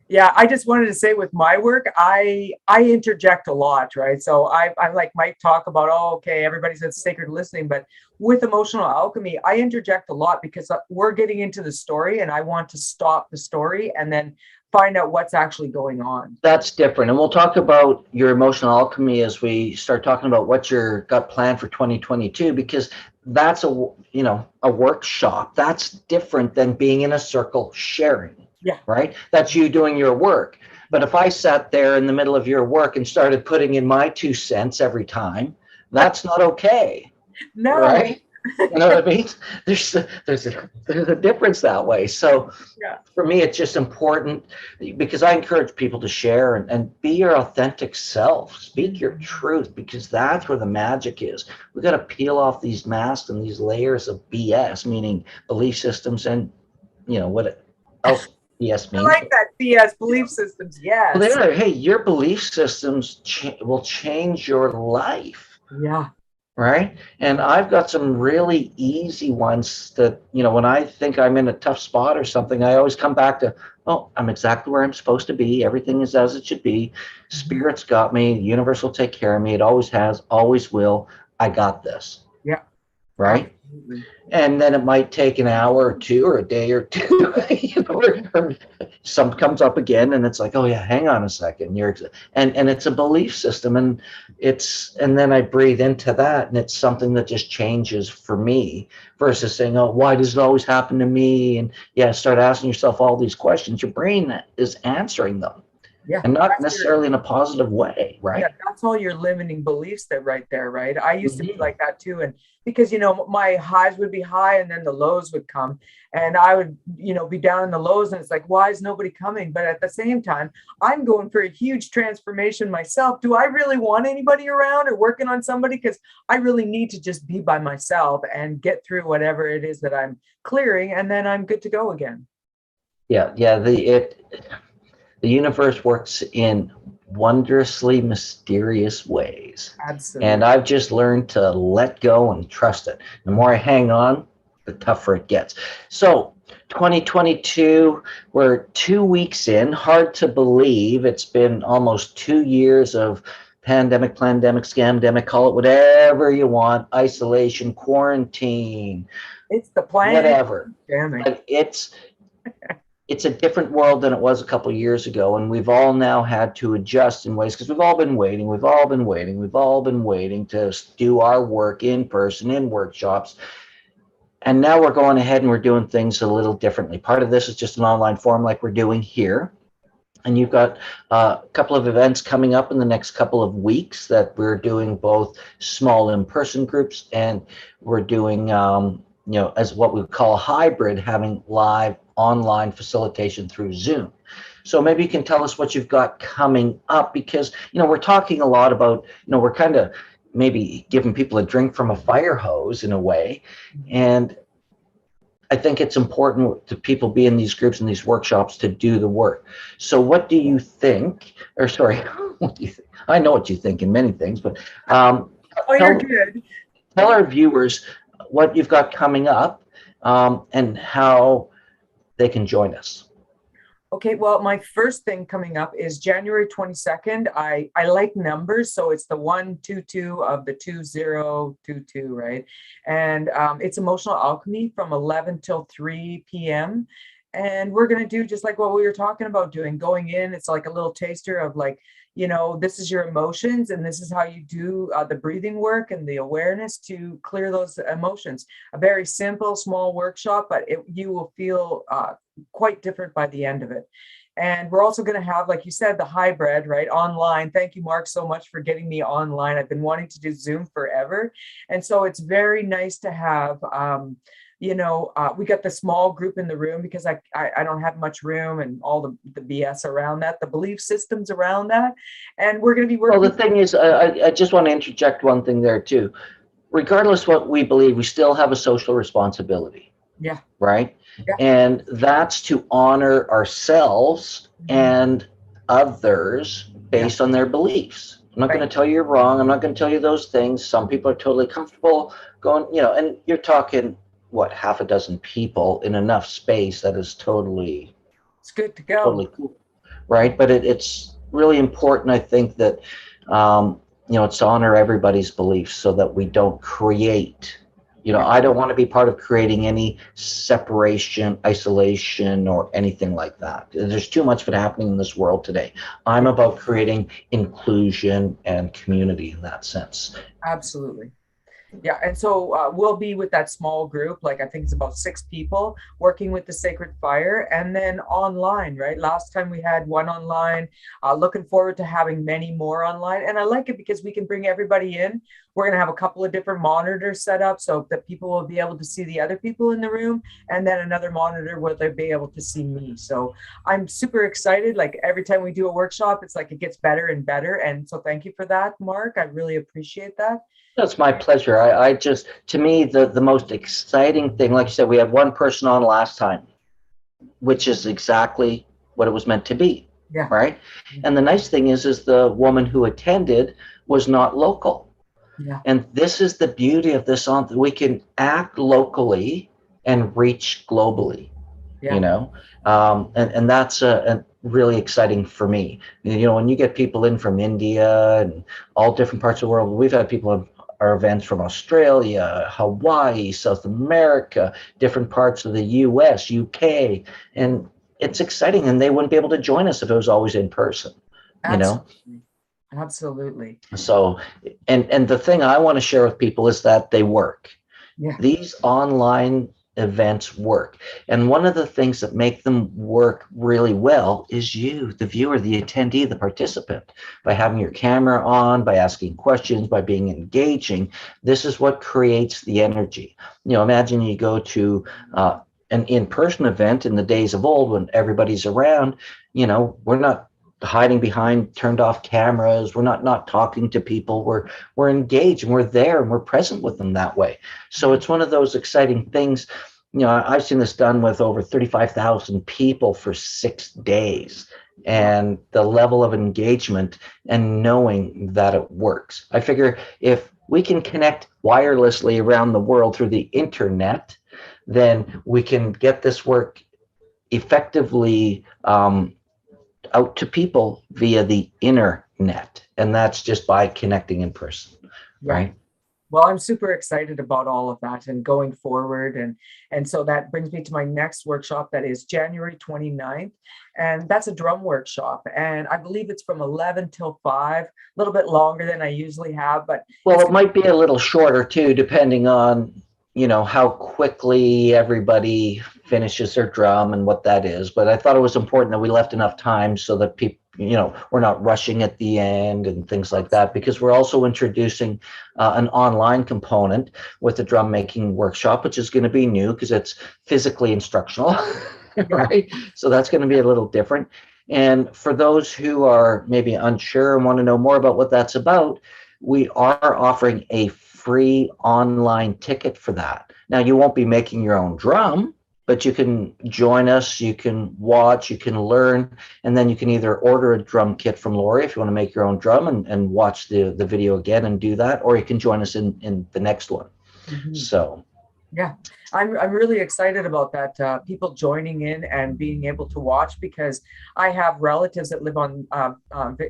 Yeah, I just wanted to say, with my work, I interject a lot, right? So I like might talk about, oh, okay, everybody says sacred listening, but with emotional alchemy, I interject a lot because we're getting into the story, and I want to stop the story and then find out what's actually going on. That's different. And we'll talk about your emotional alchemy as we start talking about what you've got planned for 2022, because that's a workshop. That's different than being in a circle sharing. Yeah. Right? That's you doing your work. But if I sat there in the middle of your work and started putting in my 2 cents every time, that's not okay. No. Right? You know what I mean? There's a difference that way. So Yeah. for me, it's just important because I encourage people to share and be your authentic self. Speak your truth, because that's where the magic is. We got to peel off these masks and these layers of BS, meaning belief systems, and what else BS I means. like that. BS belief systems. Well, Yes. hey, your belief systems will change your life. Yeah. Right. And I've got some really easy ones that, when I think I'm in a tough spot or something, I always come back to, oh, I'm exactly where I'm supposed to be. Everything is as it should be. Spirit's got me. The universe will take care of me. It always has, always will. I got this. Yeah. Right. Absolutely. And then it might take an hour or two or a day or two, or some comes up again, and it's like, oh yeah, hang on a second, and it's a belief system, and then I breathe into that, and it's something that just changes for me, versus saying, oh, why does it always happen to me? And start asking yourself all these questions. Your brain is answering them, Yeah. and not necessarily in a positive way, right? Yeah, that's all your limiting beliefs that right there, right? I used to be Mm-hmm. like that too. And because, my highs would be high and then the lows would come and I would, be down in the lows and it's like, why is nobody coming? But at the same time, I'm going for a huge transformation myself. Do I really want anybody around or working on somebody? Because I really need to just be by myself and get through whatever it is that I'm clearing. And then I'm good to go again. Yeah. The universe works in wondrously mysterious ways. And Absolutely. I've just learned to let go and trust it. The more I hang on, the tougher it gets. So 2022, we're 2 weeks in. Hard to believe. It's been almost 2 years of pandemic, plandemic, scamdemic, call it whatever you want, isolation, quarantine, It's the plan. whatever. Damn it. But it's a different world than it was a couple of years ago, and we've all now had to adjust in ways, because we've all been waiting to do our work in person, in workshops, and now we're going ahead and we're doing things a little differently. Part of this is just an online forum like we're doing here, and you've got a couple of events coming up in the next couple of weeks that we're doing, both small in-person groups, and we're doing as what we call a hybrid, having live online facilitation through Zoom. So maybe you can tell us what you've got coming up, because we're talking a lot about, we're kind of maybe giving people a drink from a fire hose in a way, and I think it's important to people be in these groups and these workshops to do the work. So what do you think, or sorry, what do you think? I know what you think in many things, but You're good. tell our viewers what you've got coming up, and how they can join us. Okay, well, my first thing coming up is January 22nd. I like numbers, so it's the 122 of the 2022, right? And it's emotional alchemy from 11 till 3 p.m. And we're going to do just like what we were talking about doing, going in. It's like a little taster of like, this is your emotions and this is how you do the breathing work and the awareness to clear those emotions. A very simple, small workshop, but you will feel quite different by the end of it. And we're also going to have, like you said, the hybrid, right? Online. Thank you, Mark, so much for getting me online. I've been wanting to do Zoom forever. And so it's very nice to have, we got the small group in the room because I don't have much room and all the BS around that, the belief systems around that. And we're going to be working. Well, the thing is, I just want to interject one thing there too. Regardless what we believe, we still have a social responsibility. Yeah. Right. Yeah. And that's to honor ourselves and others based on their beliefs. I'm not going to tell you you're wrong. I'm not going to tell you those things. Some people are totally comfortable going, and you're talking, what, half a dozen people in enough space that is totally, it's good to go. Totally cool. Right. But it's really important, I think, that, it's to honor everybody's beliefs so that we don't create. I don't want to be part of creating any separation, isolation, or anything like that. There's too much of it happening in this world today. I'm about creating inclusion and community in that sense. Absolutely. Yeah, and so we'll be with that small group, like I think it's about 6 people working with the Sacred Fire, and then online, right? Last time we had one online. Looking forward to having many more online, and I like it because we can bring everybody in. We're going to have a couple of different monitors set up so that people will be able to see the other people in the room, and then another monitor where they'll be able to see me. So I'm super excited. Like every time we do a workshop, it's like it gets better and better. And so thank you for that, Mark. I really appreciate that. That's my pleasure. I just, to me, the most exciting thing, like you said, we had one person on last time, which is exactly what it was meant to be, Yeah. right? And the nice thing is the woman who attended was not local. Yeah. And this is the beauty of this on, we can act locally and reach globally, you Yeah. know? And that's a really exciting for me. You know, when you get people in from India and all different parts of the world, we've had people in our events from Australia, Hawaii, South America, different parts of the US, UK, and it's exciting. And they wouldn't be able to join us if it was always in person, you know? Absolutely. Absolutely. So, and the thing I want to share with people is that they work. Yeah. These online events work. And one of the things that make them work really well is you, the viewer, the attendee, the participant. By having your camera on, by asking questions, by being engaging, this is what creates the energy. You know, imagine you go to an in-person event in the days of old when everybody's around. You know, we're not hiding behind turned off cameras, we're not talking to people, we're engaged and we're there and we're present with them that way. So it's one of those exciting things. You know, I've seen this done with over 35,000 people for 6 days, Wow. and the level of engagement and knowing that it works. I figure if we can connect wirelessly around the world through the internet, then we can get this work effectively out to people via the internet. And that's just by connecting in person, Yeah. right? Well, I'm super excited about all of that and going forward. And so that brings me to my next workshop that is January 29th. And that's a drum workshop. And I believe it's from 11 till 5, a little bit longer than I usually have, but Well, it's it might be a little shorter too, depending on, you know, how quickly everybody finishes their drum and what that is. But I thought it was important that we left enough time so that people, you know, we're not rushing at the end and things like that, because we're also introducing an online component with the drum making workshop, which is going to be new because it's physically instructional, yeah. right? So that's going to be a little different. And for those who are maybe unsure and want to know more about what that's about, we are offering a free online ticket for that. Now, you won't be making your own drum, but you can join us, you can watch, you can learn, and then you can either order a drum kit from Laurie if you want to make your own drum and watch the video again and do that, or you can join us in the next one. Mhm. So, Yeah, I'm really excited about that. People joining in and being able to watch, because I have relatives that live on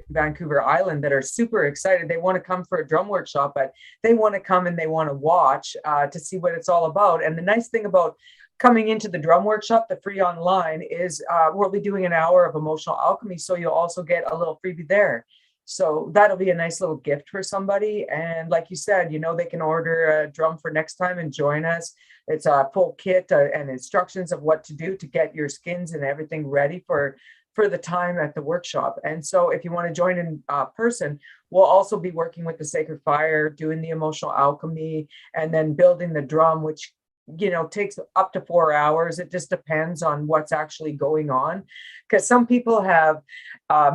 Vancouver Island that are super excited. They want to come for a drum workshop, but they want to come and they want to watch to see what it's all about. And the nice thing about coming into the drum workshop, the free online, is we'll be doing an hour of emotional alchemy, so you'll also get a little freebie there. So that'll be a nice little gift for somebody. And like you said, you know, they can order a drum for next time and join us. It's a full kit and instructions of what to do to get your skins and everything ready for the time at the workshop. And so if you want to join in person, we'll also be working with the Sacred Fire, doing the emotional alchemy, and then building the drum, which, you know, takes up to 4 hours. It just depends on what's actually going on, because some people have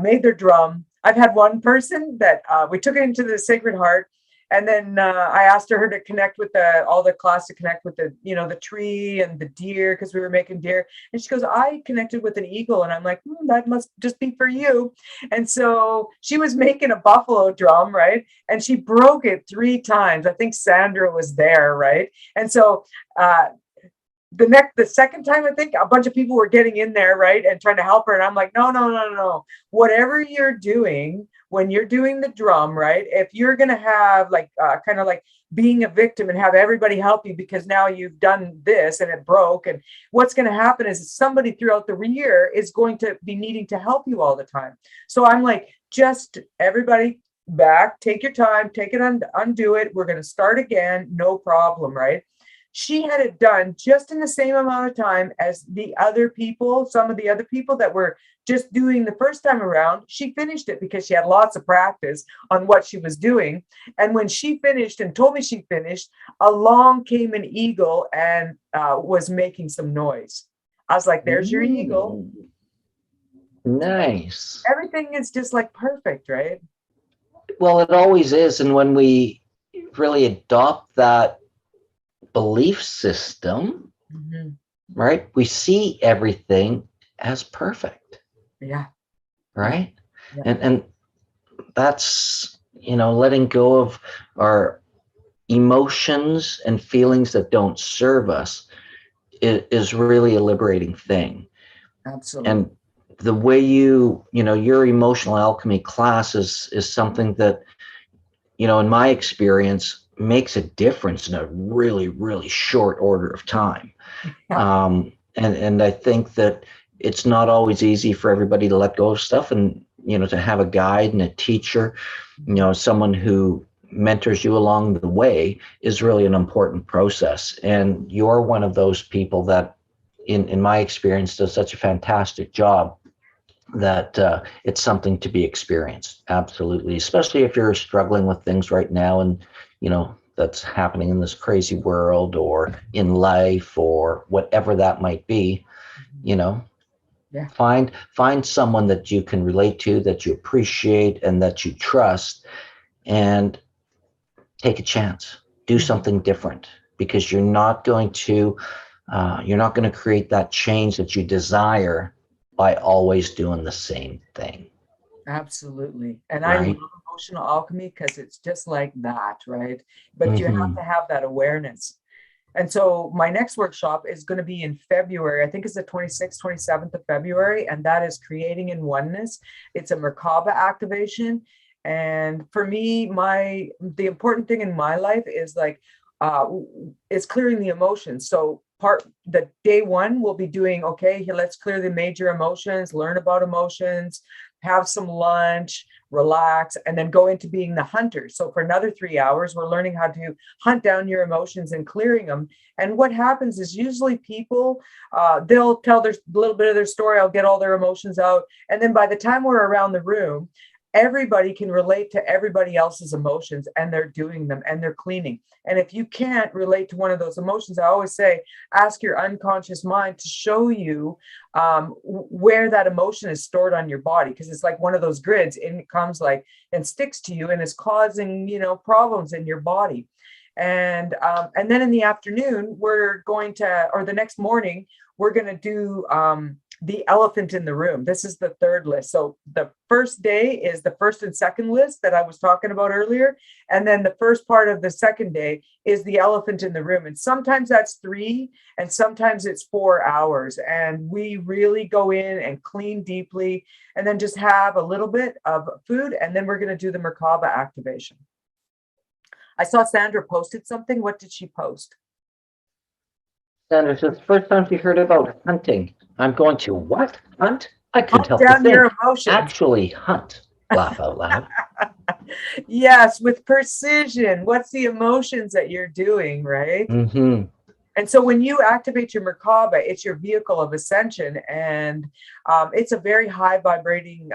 made their drum. I've had one person that we took it into the Sacred Heart, and then I asked her to connect with all the class to connect with the, you know, the tree and the deer, because we were making deer. And she goes, I connected with an eagle, and I'm like, that must just be for you. And so she was making a buffalo drum, right? And she broke it 3 times. I think Sandra was there, right? And so uh, the second time, I think a bunch of people were getting in there, right, and trying to help her, and I'm like, no, no, no, no, no. Whatever you're doing when you're doing the drum, right, if you're gonna have like kind of like being a victim and have everybody help you because now you've done this and it broke, and what's going to happen is somebody throughout the year is going to be needing to help you all the time. So I'm like, just everybody back, take your time, take it, undo it. We're going to start again. No problem, right? She had it done just in the same amount of time as the other people, some of the other people that were just doing the first time around. She finished it because she had lots of practice on what she was doing. And when she finished and told me she finished, along came an eagle and was making some noise. I was like, there's your eagle. Nice. Everything is just like perfect, right? Well, it always is. And when we really adopt that belief system, Mm-hmm. right, we see everything as perfect, Yeah. right? Yeah. And that's, letting go of our emotions and feelings that don't serve us is really a liberating thing. Absolutely. And the way your emotional alchemy class is something that, in my experience, makes a difference in a really, really short order of time. Yeah. And I think that it's not always easy for everybody to let go of stuff, and to have a guide and a teacher, someone who mentors you along the way is really an important process. And you're one of those people that, in my experience, does such a fantastic job that it's something to be experienced. Absolutely. Especially if you're struggling with things right now, and, that's happening in this crazy world or in life or whatever that might be, you know, Yeah. find someone that you can relate to, that you appreciate and that you trust, and take a chance. Do something different, because you're not going to create that change that you desire by always doing the same thing. Absolutely. And I love Right. emotional alchemy because it's just like that, right? But you have Mm-hmm. to have that awareness. And so my next workshop is going to be in February. I think it's the 26th, 27th of February. And that is creating in oneness. It's a Merkaba activation. And for me, the important thing in my life is like, it's clearing the emotions. So the day one will be doing, okay, here, let's clear the major emotions, learn about emotions, have some lunch, relax, and then go into being the hunter. So for another 3 hours, we're learning how to hunt down your emotions and clearing them. And what happens is usually people, they'll tell their little bit of their story. I'll get all their emotions out. And then by the time we're around the room, everybody can relate to everybody else's emotions, and they're doing them and they're cleaning. And if you can't relate to one of those emotions, I always say, ask your unconscious mind to show you where that emotion is stored on your body, because it's like one of those grids, and it comes like and sticks to you and is causing problems in your body. And then in the afternoon we're going to, or the next morning we're going to do the elephant in the room. This is the third list. So the first day is the first and second list that I was talking about earlier. And then the first part of the second day is the elephant in the room. And sometimes that's 3 and sometimes it's 4 hours. And we really go in and clean deeply and then just have a little bit of food. And then we're going to do the Merkaba activation. I saw Sandra posted something. What did she post? Sandra says, first time she heard about hunting. I'm going to what? Hunt? I couldn't Hunt help but down your think. emotions. Actually hunt. Laugh out loud. Yes, with precision. What's the emotions that you're doing, right? Mm-hmm. And so when you activate your Merkaba, it's your vehicle of ascension, and it's a very high vibrating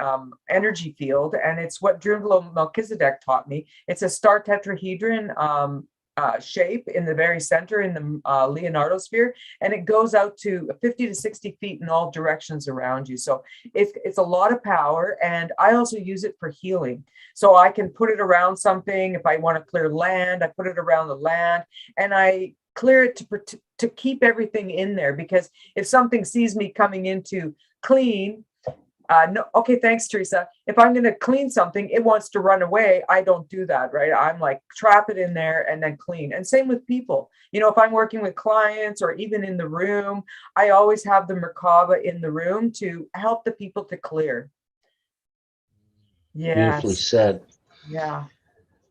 energy field. And it's what Drunvalo Melchizedek taught me. It's a star tetrahedron shape in the very center in the Leonardo sphere, and it goes out to 50 to 60 feet in all directions around you. So it's a lot of power, and I also use it for healing. So I can put it around something. If I want to clear land, I put it around the land, and I clear it to keep everything in there, because if something sees me coming in to clean, no, okay, thanks, Teresa. If I'm going to clean something, it wants to run away. I don't do that, right? I'm like, trap it in there and then clean. And same with people. If I'm working with clients or even in the room, I always have the Merkaba in the room to help the people to clear. Beautifully Yes. said. Yeah.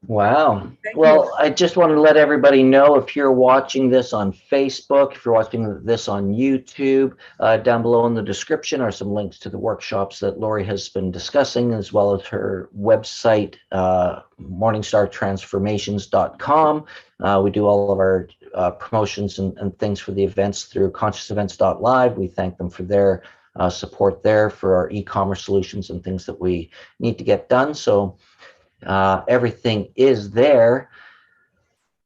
Wow. Thank you. Well, I just want to let everybody know, if you're watching this on Facebook, if you're watching this on YouTube, down below in the description are some links to the workshops that Laurie has been discussing, as well as her website, morningstartransformations.com. We do all of our promotions and things for the events through consciousevents.live. We thank them for their support there for our e-commerce solutions and things that we need to get done. So everything is there.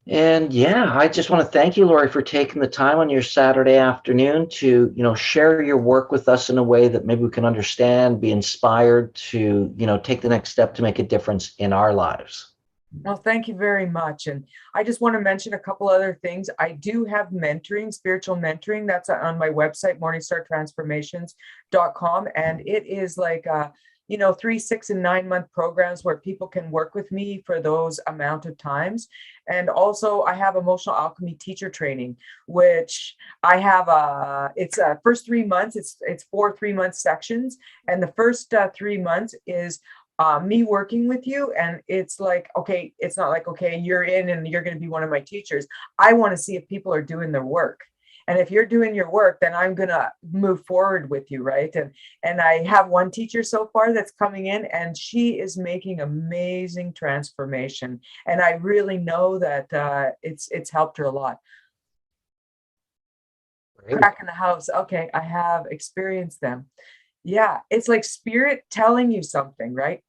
And yeah, I just want to thank you, Laurie, for taking the time on your Saturday afternoon to, share your work with us in a way that maybe we can understand, be inspired to, take the next step to make a difference in our lives. Well, thank you very much. And I just want to mention a couple other things. I do have mentoring, spiritual mentoring. That's on my website, morningstartransformations.com. And it is like 3, 6, and 9 month programs where people can work with me for those amount of times. And also I have emotional alchemy teacher training, which I have it's first 3 months, it's 4 3-month sections. And the first 3 months is me working with you. And it's like, okay, it's not like, okay, you're in and you're going to be one of my teachers. I want to see if people are doing their work. And if you're doing your work, then I'm going to move forward with you. Right. And I have one teacher so far that's coming in, and she is making amazing transformation. And I really know that it's helped her a lot. Great. Crack in the house. Okay. I have experienced them. Yeah. It's like spirit telling you something, right?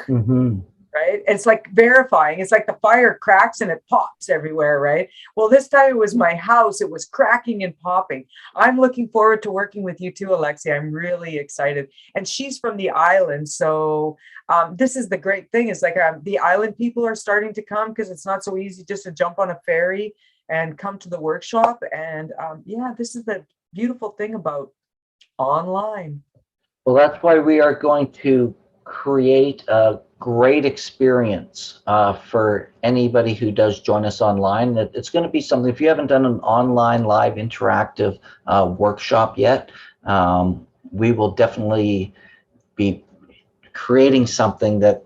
Mm-hmm. Right. It's like verifying. It's like the fire cracks and it pops everywhere. Right. Well, this time it was my house. It was cracking and popping. I'm looking forward to working with you too, Alexia. I'm really excited. And she's from the island. So this is the great thing. Is like the island people are starting to come, because it's not so easy just to jump on a ferry and come to the workshop. And yeah, this is the beautiful thing about online. Well, that's why we are going to create a great experience for anybody who does join us online. It's going to be something, if you haven't done an online live interactive workshop yet, we will definitely be creating something that,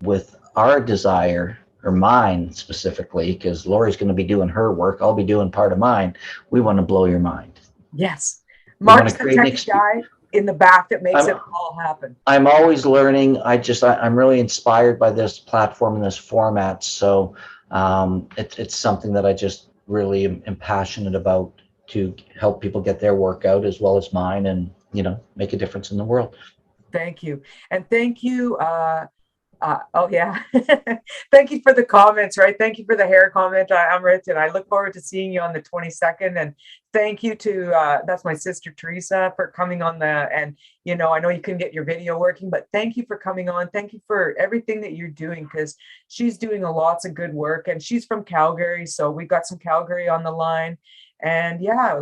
with our desire, or mine specifically, because Laurie's going to be doing her work, I'll be doing part of mine. We want to blow your mind. Yes. We want Mark's to the create an tech guy in the back that makes it all happen. I'm always learning. I'm really inspired by this platform and this format. So it's something that I just really am passionate about, to help people get their work out as well as mine, and make a difference in the world. Thank you. And thank you. Oh yeah. Thank you for the comments, right? Thank you for the hair comment. I'm Rich, and I look forward to seeing you on the 22nd. And thank you to, that's my sister Teresa, for coming on and I know you couldn't get your video working, but thank you for coming on. Thank you for everything that you're doing, because she's doing lots of good work, and she's from Calgary. So we got some Calgary on the line. And yeah, I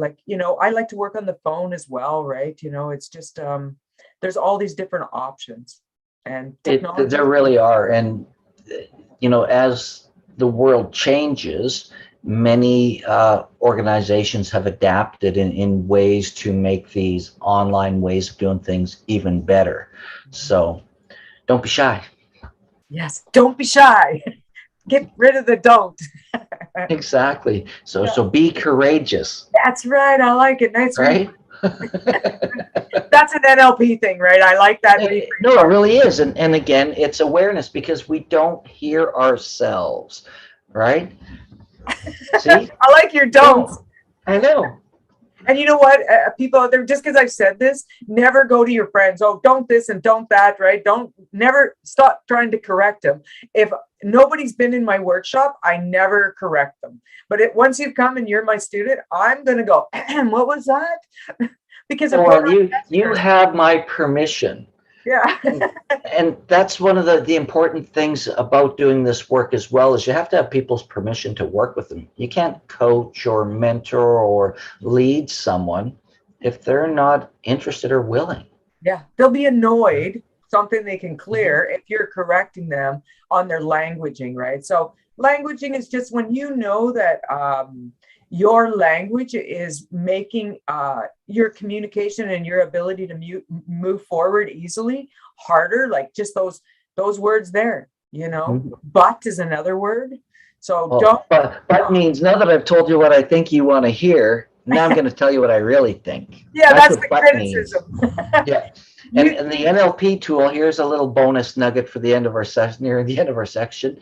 like to work on the phone as well, right? It's just, there's all these different options. And technology. There really are. And, as the world changes, many organizations have adapted in ways to make these online ways of doing things even better. So don't be shy. Yes, don't be shy. Get rid of the don't. Exactly. So be courageous. That's right. I like it. Nice. Right? That's an NLP thing, right? I like that. No, it really is. And again, it's awareness, because we don't hear ourselves, right? See? I like your don'ts. I know. And you know what? People out there, just because I've said this, never go to your friends. Oh, don't this and don't that, right? Never stop trying to correct them. If nobody's been in my workshop, I never correct them. But once you've come and you're my student, I'm going to go, what was that? Because you have my permission. Yeah. And that's one of the important things about doing this work as well, is you have to have people's permission to work with them. You can't coach or mentor or lead someone if they're not interested or willing. Yeah, they'll be annoyed, something they can clear if you're correcting them on their languaging, right? So languaging is just when you know that your language is making your communication and your ability to move forward easily harder, like just those words there. you know. Mhm. But is another word. So Well, don't. but means now that I've told you what I think you want to hear, now I'm going to tell you what I really think. Yeah, That's that's what the but means. criticism. Yeah. You And the NLP tool, here's a little bonus nugget for the end of our session, near the end of our section.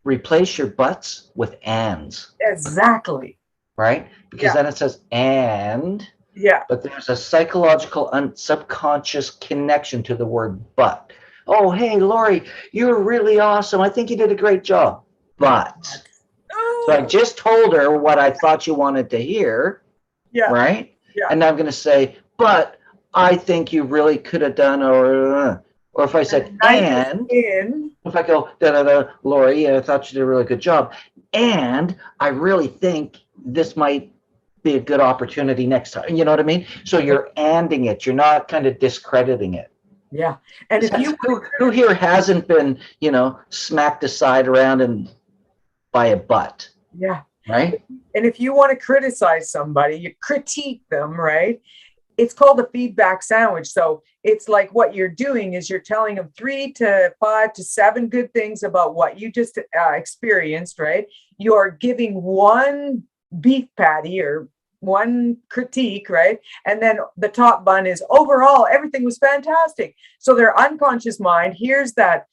Replace your buts with ands, exactly. right? Because Yeah, then it says and, yeah, but there's a psychological subconscious connection to the word but. Oh, hey, Laurie, you're really awesome. I think you did a great job. But. So I oh, just told her what I thought you wanted to hear, yeah, right? yeah. And now I'm going to say, but I think you really could have done, or if I And said, the knife is and in. if I go, da da da, Lori, I thought you did a really good job. And I really think this might be a good opportunity next time. You know what I mean? So you're anding it. You're not kind of discrediting it. Yeah. And if you Who here hasn't been, smacked aside around and by a butt, yeah. right? And if you want to criticize somebody, you critique them, right? It's called a feedback sandwich. So it's like what you're doing is you're telling them 3 to 5 to 7 good things about what you just experienced, right? You're giving one beef patty or one critique, right? And then the top bun is overall everything was fantastic. So their unconscious mind hears that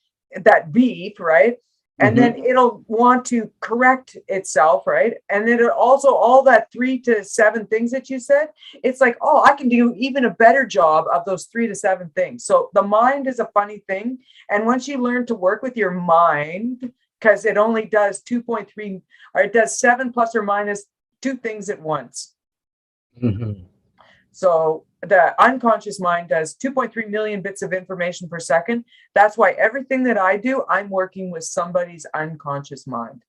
beef, right? And then Mm-hmm. it'll want to correct itself, right? And then it also all that 3 to 7 things that you said, it's like, oh, I can do even a better job of those 3 to 7 things. So the mind is a funny thing. And once you learn to work with your mind, because it only does 2.3, or it does 7 plus or minus 2 things at once. Mm-hmm. So the unconscious mind does 2.3 million bits of information per second. That's why everything that I do, I'm working with somebody's unconscious mind.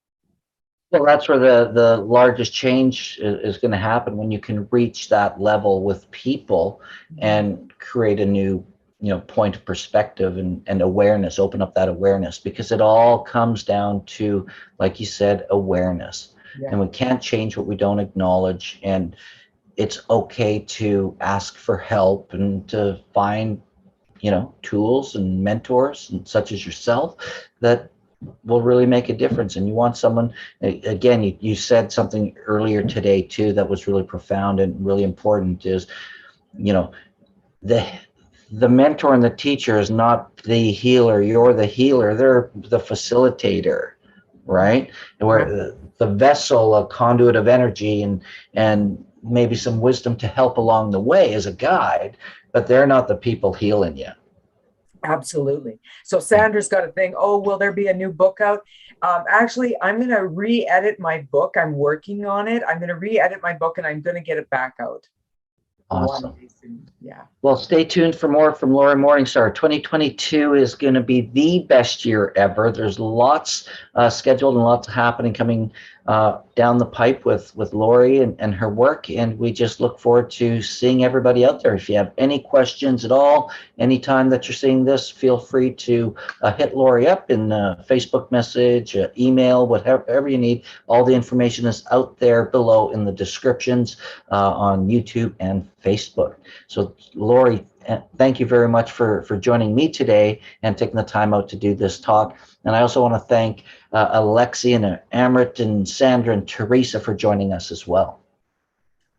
Well, that's where the largest change is going to happen when you can reach that level with people and create a new, point of perspective and awareness, open up that awareness, because it all comes down to, like you said, awareness. Yeah. And we can't change what we don't acknowledge. And it's okay to ask for help and to find, tools and mentors and such as yourself that will really make a difference. And you want someone, again, you said something earlier today too that was really profound and really important is, you know the the mentor and the teacher is not the healer. You're the healer. They're the facilitator, right? And where the vessel, a conduit of energy and maybe some wisdom to help along the way as a guide, but they're not the people healing you. Absolutely. So Sandra's got a thing. Oh, will there be a new book out? Actually, I'm going to re-edit my book. I'm working on it. I'm going to re-edit my book and I'm going to get it back out one Awesome. day soon. Yeah. Well, stay tuned for more from Laurie Morningstar. 2022 is going to be the best year ever. There's lots scheduled and lots happening coming down the pipe with Laurie and her work. And we just look forward to seeing everybody out there. If you have any questions at all, anytime that you're seeing this, feel free to hit Laurie up in Facebook message, email, whatever you need. All the information is out there below in the descriptions on YouTube and Facebook. So Laurie, thank you very much for joining me today and taking the time out to do this talk. And I also want to thank Alexi and Amrit and Sandra and Teresa for joining us as well.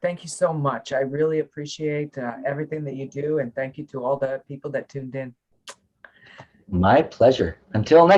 Thank you so much. I really appreciate everything that you do. And thank you to all the people that tuned in. My pleasure. Until next